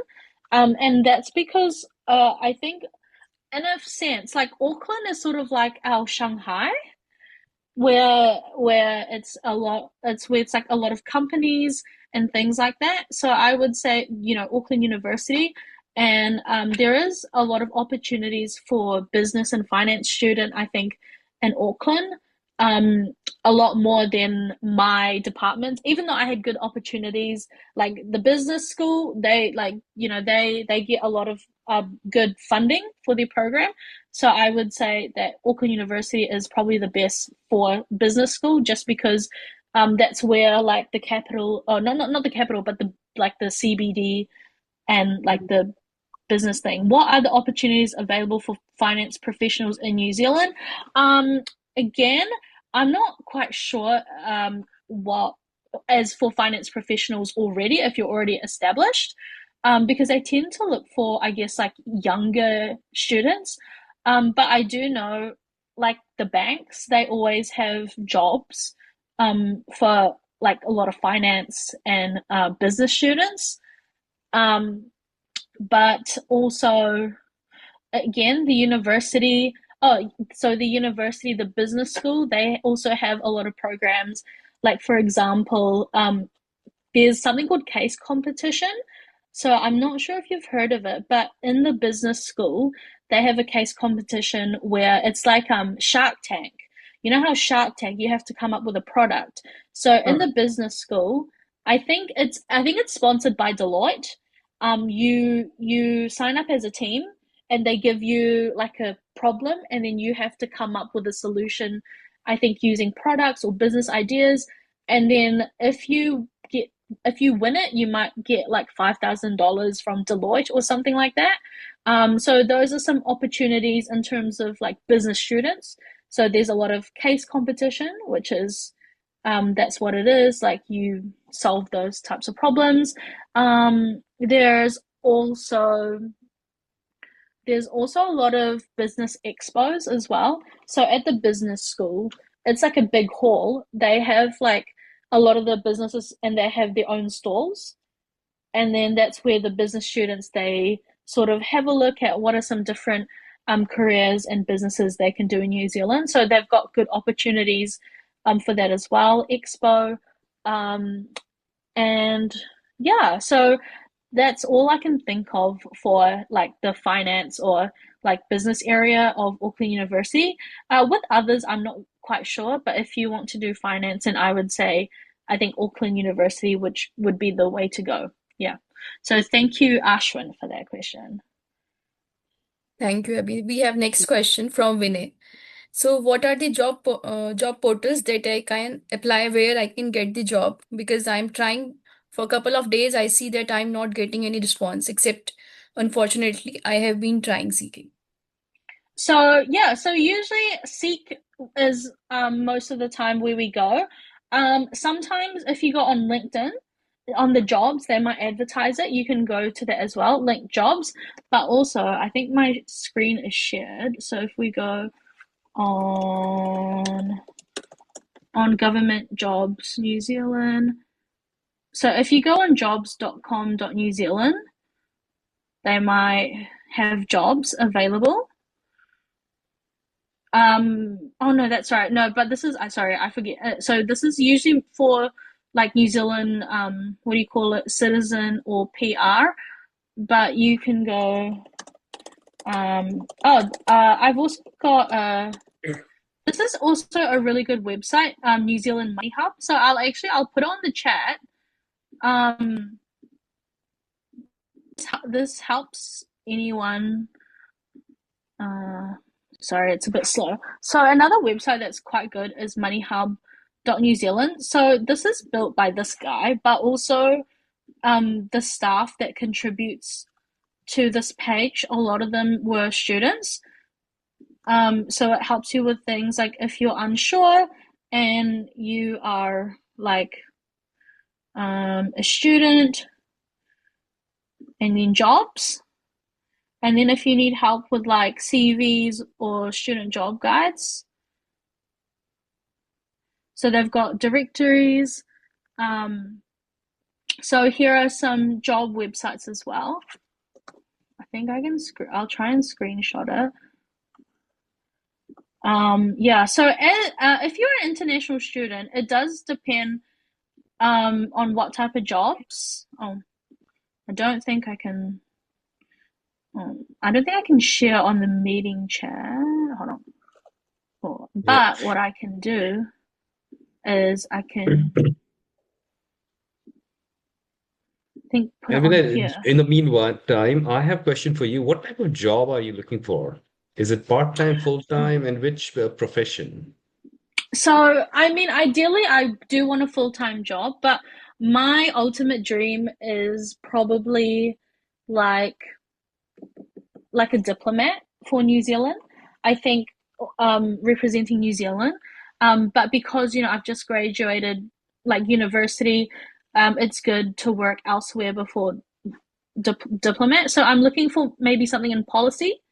And that's because I think, in a sense, like Auckland is sort of like our Shanghai, where it's like a lot of companies and things like that. So I would say, Auckland University, and there is a lot of opportunities for business and finance student, I think, in Auckland. Um, a lot more than my department, even though I had good opportunities. Like the business school, they like, they get a lot of good funding for their program. So I would say that Auckland University is probably the best for business school, just because that's where like the capital, or not the capital, but the CBD and like the business thing. What are the opportunities available for finance professionals in New Zealand? Again, I'm not quite sure what as for finance professionals already, if you're already established, because I tend to look for, I guess, like younger students. But I do know, like the banks, they always have jobs for like a lot of finance and business students. Um, but also, again, the university, the business school, they also have a lot of programs. Like, for example, there's something called case competition. So I'm not sure if you've heard of it, but in the business school, they have a case competition where it's like Shark Tank. You know how Shark Tank, you have to come up with a product. So in the business school, I think it's sponsored by Deloitte. You sign up as a team, and they give you like a problem, and then you have to come up with a solution, I think, using products or business ideas. And then if you win it, you might get like $5,000 from Deloitte or something like that. So those are some opportunities in terms of like business students. So there's a lot of case competition, which is that's what it is. Like you solve those types of problems. There's also a lot of business expos as well. So at the business school, it's like a big hall. They have like a lot of the businesses, and they have their own stalls. And then that's where the business students, they sort of have a look at what are some different careers and businesses they can do in New Zealand. So they've got good opportunities for that as well. Expo, um, and yeah, so that's all I can think of for like the finance or like business area of Auckland University. With others, I'm not quite sure, but if you want to do finance, and I would say I think Auckland University, which would be the way to go. Yeah. So thank you, Ashwin, for that question. Thank you, Abhi. We have next question from Vinay. So, what are the job portals that I can apply where I can get the job? Because I'm trying for a couple of days, I see that I'm not getting any response. Except, unfortunately, I have been trying seeking. So yeah, so usually Seek is most of the time where we go. Sometimes if you go on LinkedIn, on the jobs, they might advertise it. You can go to that as well, link jobs. But also, I think my screen is shared. So if we go on government jobs New Zealand. So if you go on jobs.com.new Zealand, they might have jobs available. Oh no, that's right. No, but this is, I sorry, I forget. So this is usually for like New Zealand, what do you call it, citizen or PR. But you can go. I've also got this is also a really good website, New Zealand Money Hub. So I'll put it on the chat. This helps anyone. Sorry, it's a bit slow. So another website that's quite good is moneyhub.new Zealand. So this is built by this guy, but also the staff that contributes to this page, a lot of them were students. So it helps you with things like if you're unsure and you are like a student, and then jobs. And then if you need help with like CVs or student job guides. So they've got directories. So here are some job websites as well. I think I'll try and screenshot it. Yeah, so if you're an international student, it does depend on what type of jobs. Oh, I don't think I can share on the meeting chat. Hold on. But what I can do is I can put it on here. In the meanwhile, I have a question for you. What type of job are you looking for? Is it part-time, full-time, and which profession? So, I mean, ideally, I do want a full-time job, but my ultimate dream is probably like a diplomat for New Zealand. I think representing New Zealand. But because, I've just graduated like university, it's good to work elsewhere before diplomat. So I'm looking for maybe something in policy,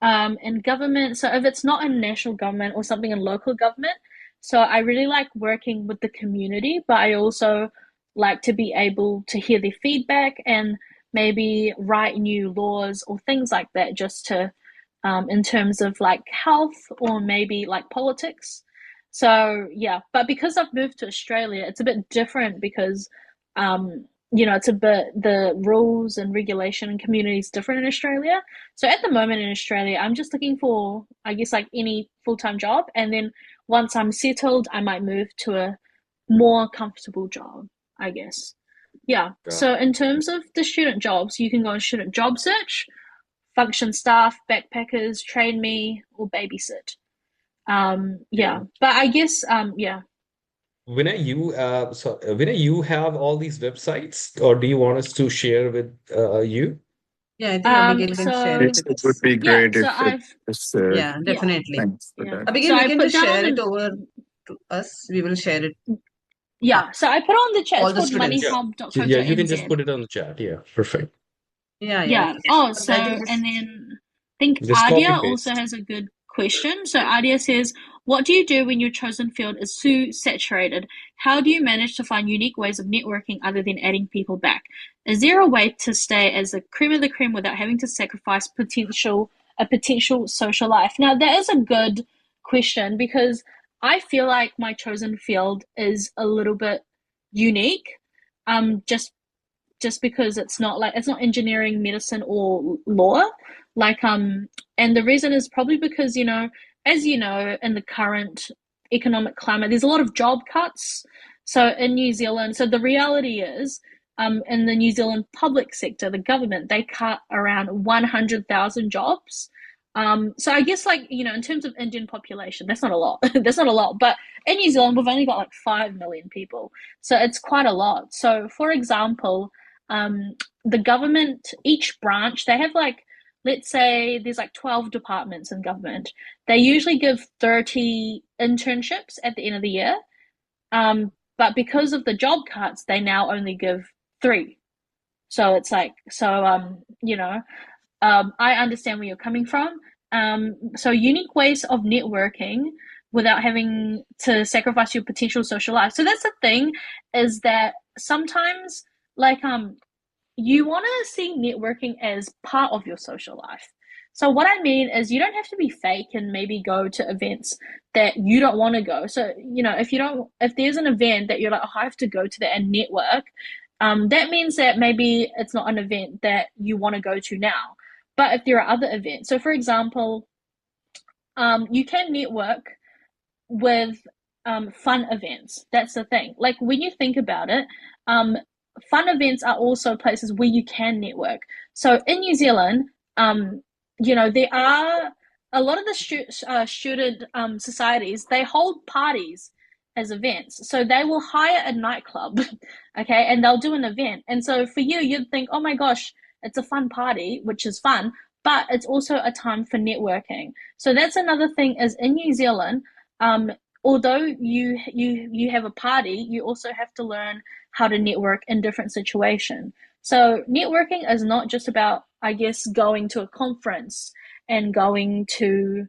in government. So if it's not in national government or something in local government. So I really like working with the community, but I also like to be able to hear their feedback and maybe write new laws or things like that, just to in terms of like health or maybe like politics. So yeah, but because I've moved to Australia, it's a bit different because it's a bit, the rules and regulation and community is different in Australia. So at the moment in Australia, I'm just looking for, I guess, like any full-time job, and then once I'm settled, I might move to a more comfortable job, I guess. Yeah. So in terms of the student jobs, you can go on student job search, function staff, backpackers, train me, or babysit. Yeah. But I guess, yeah. Vinay, you have all these websites, or do you want us to share with you? Yeah, I think Abigail can share it It with would us. be great so if I've it's Yeah, definitely. thanks for yeah. that. Abigail, So you I can put just down share on it the over to us. We will share it. yeah. So I put on the chat. All It's the called students. Yeah, you can just moneyhub.co.nz. put it on the chat. Yeah, perfect. Yeah. Yeah. Just Oh, for so that, you and just then I think Just copy Adia also paste. has a good question. So Adia says, "What do you do when your chosen field is too saturated? How do you manage to find unique ways of networking other than adding people back? Is there a way to stay as the cream of the cream without having to sacrifice a potential social life?" Now that is a good question because I feel like my chosen field is a little bit unique. Just because it's not engineering, medicine, or law. And the reason is probably because, as you know, in the current economic climate, there's a lot of job cuts. So in New Zealand, so the reality is, in the New Zealand public sector, the government, they cut around 100,000 jobs. So I guess, in terms of Indian population, that's not a lot. That's not a lot. But in New Zealand, we've only got like 5 million people. So it's quite a lot. So for example, the government, each branch, they have let's say there's 12 departments in government. They usually give 30 internships at the end of the year. But because of the job cuts, they now only give 3. So it's I understand where you're coming from. So unique ways of networking without having to sacrifice your potential social life. So that's the thing, is that sometimes you want to see networking as part of your social life. So what I mean is you don't have to be fake and maybe go to events that you don't want to go. So, if there's an event that you're like, oh, I have to go to that and network, that means that maybe it's not an event that you want to go to now. But if there are other events, so for example, you can network with fun events. That's the thing. Like when you think about it, fun events are also places where you can network. So in New Zealand, there are a lot of the student societies. They hold parties as events. So they will hire a nightclub, okay, and they'll do an event. And so for you, you'd think, oh my gosh, it's a fun party, which is fun, but it's also a time for networking. So that's another thing is in New Zealand, um, although you have a party, you also have to learn how to network in different situations. So networking is not just about, I guess, going to a conference and going to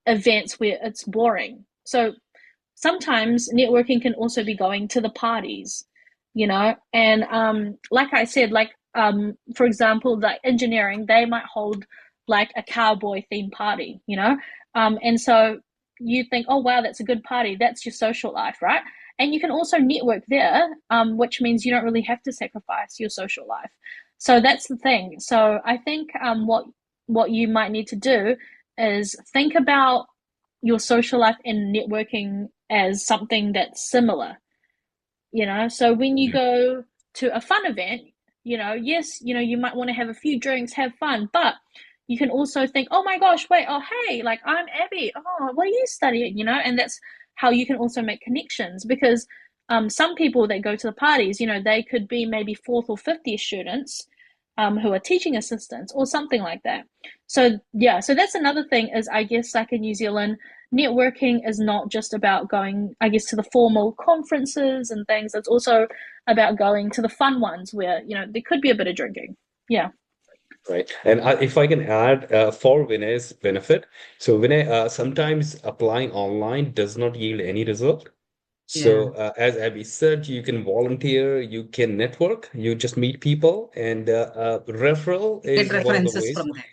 events where it's boring. So sometimes networking can also be going to the parties, and like I said, like for example, like engineering, they might hold like a cowboy themed party, and so you think, oh wow, that's a good party, that's your social life, right? And you can also network there, which means you don't really have to sacrifice your social life. So that's the thing. So I think what you might need to do is think about your social life and networking as something that's similar, so when you go to a fun event, yes, you might want to have a few drinks, have fun, but you can also think, oh my gosh, wait, oh hey, like I'm Abby, oh what are you studying, and that's how you can also make connections, because some people that go to the parties, they could be maybe fourth or fifth year students, who are teaching assistants or something like that. So yeah, so that's another thing is, I guess, like in New Zealand, networking is not just about going, I guess, to the formal conferences and things. It's also about going to the fun ones where, there could be a bit of drinking. Yeah. Right. And if I can add for Vinay's benefit, so Vinay, sometimes applying online does not yield any result. Yeah. So as Abby said, you can volunteer, you can network, you just meet people, and referral Get is one of the references ways. from there.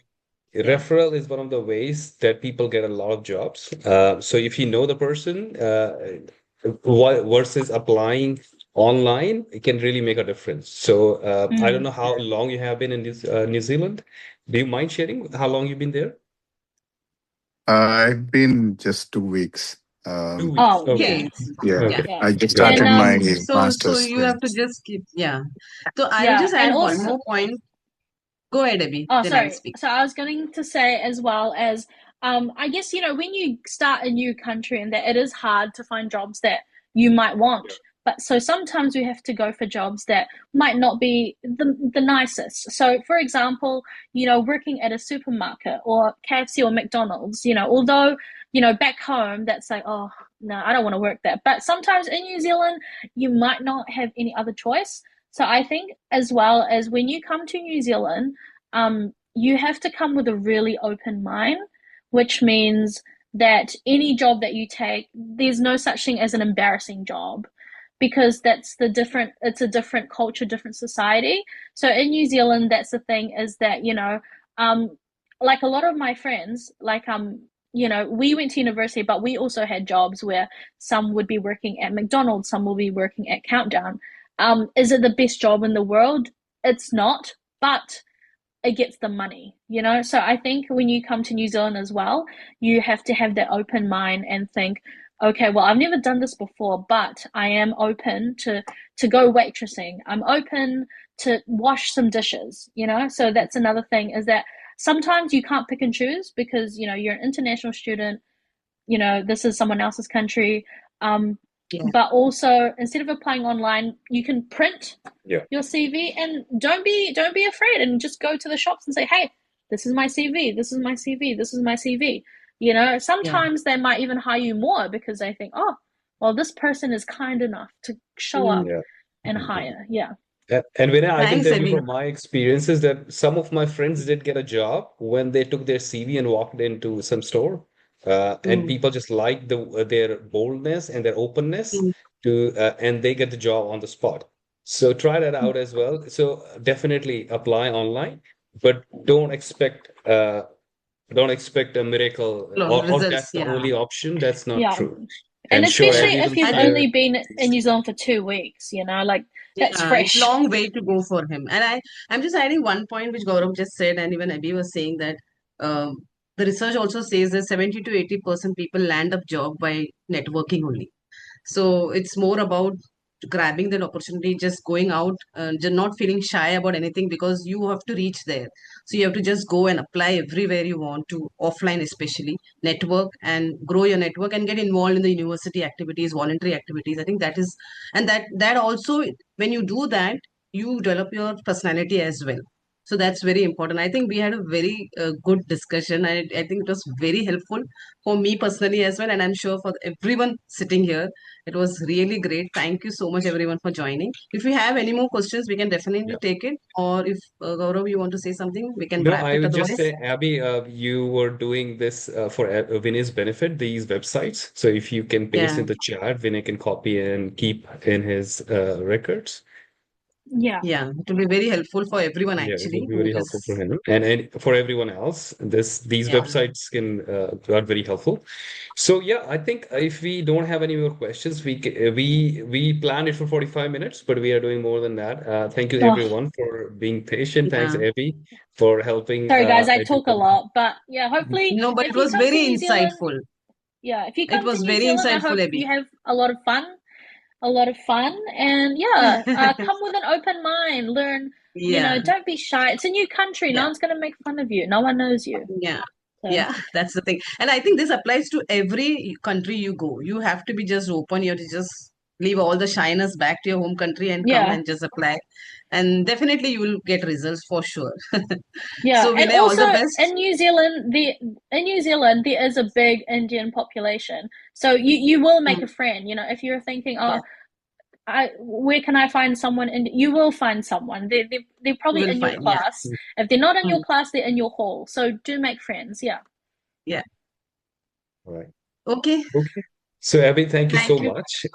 Yeah. Referral is one of the ways that people get a lot of jobs. So if you know the person, versus applying online, it can really make a difference. So I don't know how long you have been in this New Zealand. Do you mind sharing how long you've been there? I've been just 2 weeks. 2 weeks. Oh, Okay. yeah. Okay. Yeah, Yeah. Yeah. I just Got started And it. my So master's you there. have to just keep, yeah. So I'll yeah, just and add one also, more point. Go ahead, Abby. oh, Then I'll sorry. speak. So I was going to say as well as, I guess, when you start a new country and that it is hard to find jobs that you might want. But so sometimes we have to go for jobs that might not be the nicest. So for example, working at a supermarket or KFC or McDonald's, although, back home that's like, oh, no, I don't want to work there. But sometimes in New Zealand, you might not have any other choice. So I think as well as when you come to New Zealand, you have to come with a really open mind, which means that any job that you take, there's no such thing as an embarrassing job, because it's a different culture, different society. So in New Zealand, that's the thing is that, like a lot of my friends, like, we went to university, but we also had jobs where some would be working at McDonald's, some will be working at Countdown. Is it the best job in the world? It's not, but it gets the money, So I think when you come to New Zealand as well, you have to have that open mind and think, okay, well, I've never done this before, but I am open to go waitressing. I'm open to wash some dishes, So that's another thing is that sometimes you can't pick and choose because, you're an international student, this is someone else's country. Yeah. But also, instead of applying online, you can print Yeah. your CV and don't be afraid and just go to the shops and say, hey, this is my CV, this is my CV, this is my CV. Sometimes they might even hire you more because they think, oh, well, this person is kind enough to show up Yeah. and hire. Yeah. And Vinay, I can Thanks, tell you Abby. from my experiences that some of my friends did get a job when they took their CV and walked into some store. And Mm. people just like their boldness and their openness Mm. and they get the job on the spot. So try that out as well. So definitely apply online, but don't expect a miracle or Results, that's the yeah. only option. That's not Yeah. true. And And sure, especially Abby Yeah. if will you've And share. only been in New Zealand for 2 weeks, like that's yeah, it's fresh. long way to go for him. And I'm just adding one point which Gaurav just said, and even Abhi was saying that um, the research also says that 70 to 80% people land up job by networking only. So it's more about grabbing that opportunity, just going out, just not feeling shy about anything because you have to reach there. So you have to just go and apply everywhere you want to, offline especially, network and grow your network and get involved in the university activities, voluntary activities. I think that is, and that also, when you do that, you develop your personality as well. So that's very important. I think we had a very good discussion. I think it was very helpful for me personally as well, and I'm sure for everyone sitting here it was really great. Thank you so much, everyone, for joining. If we have any more questions, we can definitely Yeah. take it. Or if Gaurav, you want to say something, we can No, wrap I it would just otherwise. say, Abby, you were doing this for Vinay's benefit, these websites. So if you can paste Yeah, in the chat, Vinay can copy and keep in his records. Yeah. yeah. It will be very helpful for everyone Yeah, it will actually be who very helpful for is, him and for everyone else. These yeah, websites can are very helpful. So yeah, I think if we don't have any more questions, we planned it for 45 minutes, but we are doing more than that. Thank you Oh, everyone for being patient. Thanks, yeah. Abby, for helping sorry guys, I talk a everyone. lot, but yeah, hopefully No, but if it you was come to very New Zealand, insightful. yeah, if you It come to was New very Zealand, I insightful, hope you Abby. have a lot of fun, and yeah, come with an open mind, learn, Yeah, don't be shy. It's a new country. No yeah, one's gonna make fun of you. No one knows you. yeah. So Yeah, that's the thing. And I think this applies to every country you go. You have to be just open. You have to just leave all the shyness back to your home country and come yeah, and just apply. And definitely you will get results for sure. yeah. So And Vinay, all also the best. in New Zealand there is a big Indian population. So you will make Mm, a friend. If you're thinking, yeah, oh, where can I find someone? And you will find someone. They're you probably will in your find. Yeah. class. If they're not in your Mm, class, they're in your hall. So do make friends. Yeah. yeah. All right. Okay. Okay. So, Abby, thank you so Thank you. much.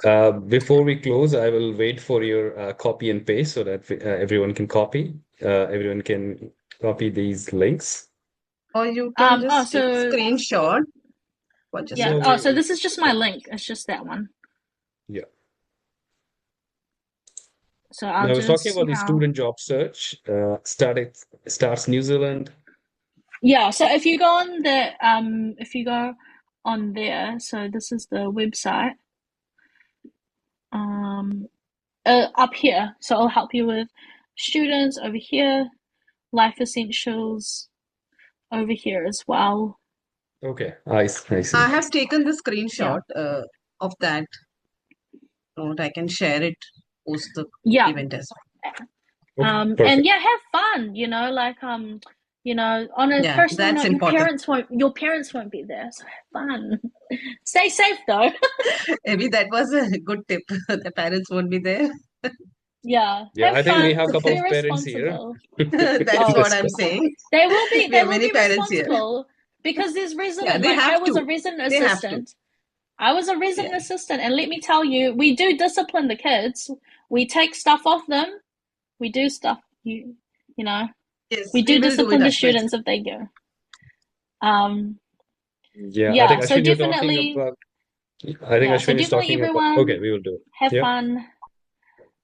Before we close, I will wait for your copy and paste so that everyone can copy. Everyone can copy these links. Or you can just take a So screenshot for just yeah. No, a Oh, we, so we this is just my link. It's just that one. yeah. So Now, I'll I was talking just about the student job search. Starts New Zealand. yeah. So if you go on there, so this is the website. Um, up here. So I'll help you with students over here, life essentials over here as well. Okay, I see. I have taken the Yeah. screenshot of that note. I can share it post the Yeah. event as well. Okay, And perfect. yeah, have fun, on a Yeah, personal that's note, important. your parents won't be there, so have fun. Stay safe though. Maybe that was a good tip. The parents won't be there. Yeah, Yeah, have I think we fun, have a couple be of parents here. responsible. That's Oh, what That's I'm good. saying. they will be We they have will many be parents here. responsible because there's Yeah, resident they like I have was a to. resident They have to. assistant. I was a Yeah. resident assistant, and let me tell you, we do discipline the kids. We take stuff off them. We do stuff you know, Yes, we we do will do it, discipline the Ashwin. students if they go. Um, Yeah, I think yeah, Ashwin, you're talking about. I think so Ashwin is definitely talking about. Okay, everyone we will do it. have Yeah. fun.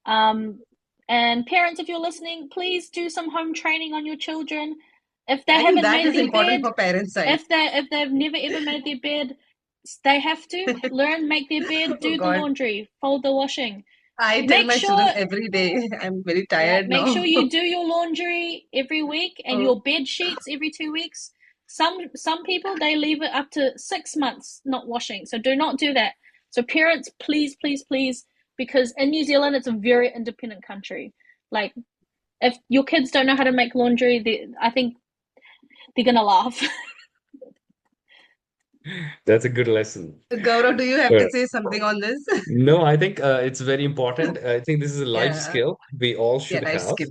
Um, and parents, if you're listening, please do some home training on your children. If they I think haven't that made is their important bed, for parents' side. if they've never ever made their bed, they have to learn, make their bed, Oh do the God. laundry, fold the washing. I tell Make my sure children every day. I'm very Yeah, tired make now. sure you do your laundry every week and Oh, your bed sheets every 2 weeks. Some people they leave it up to 6 months not washing. So do not do that. So parents, please, please, please, because in New Zealand it's a very independent country. Like if your kids don't know how to make laundry, I think they're gonna laugh. That's a good lesson. Gaurav, do you have to Sure. say something on this? No, I think it's very important. I think this is a life Yeah, skill we all yeah, should life have. skill.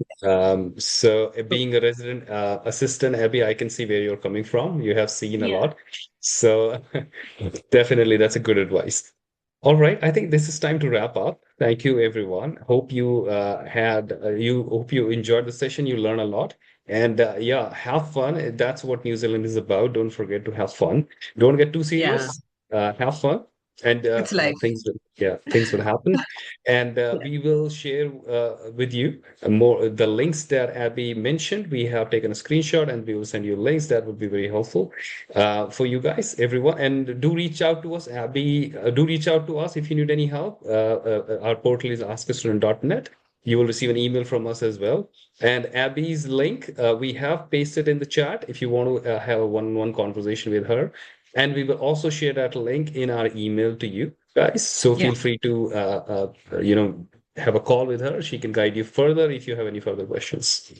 Being a resident assistant, Abby, I can see where you're coming from. You have seen a Yeah. lot. So definitely that's a good advice. All right, I think this is time to wrap up. Thank you, everyone. Hope you enjoyed the session. You learn a lot. And yeah, have fun. That's what New Zealand is about. Don't forget to have fun. Don't get too Yeah, serious. Have fun. And It's life. things will happen. And Yeah. we will share with you more the links that Abby mentioned. We have taken a screenshot and we will send you links that would be very helpful for you guys, everyone. And do reach out to us, Abby. Do reach out to us if you need any help. Our portal is askastudent.net. You will receive an email from us as well. And Abby's link, we have pasted in the chat if you want to have a one-on-one conversation with her. And we will also share that link in our email to you guys. So Yeah. feel free to, have a call with her. She can guide you further if you have any further questions.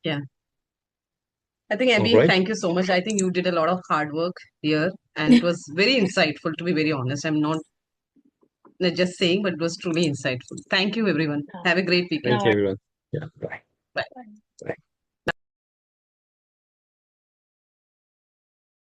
Yeah. I think, All Abby, right. thank you so much. I think you did a lot of hard work here, and it was very insightful, to be very honest. I'm not just saying, but it was truly insightful. Thank you, everyone. Have a great weekend. Thank No you, worries. everyone. Yeah, bye. Bye. Bye.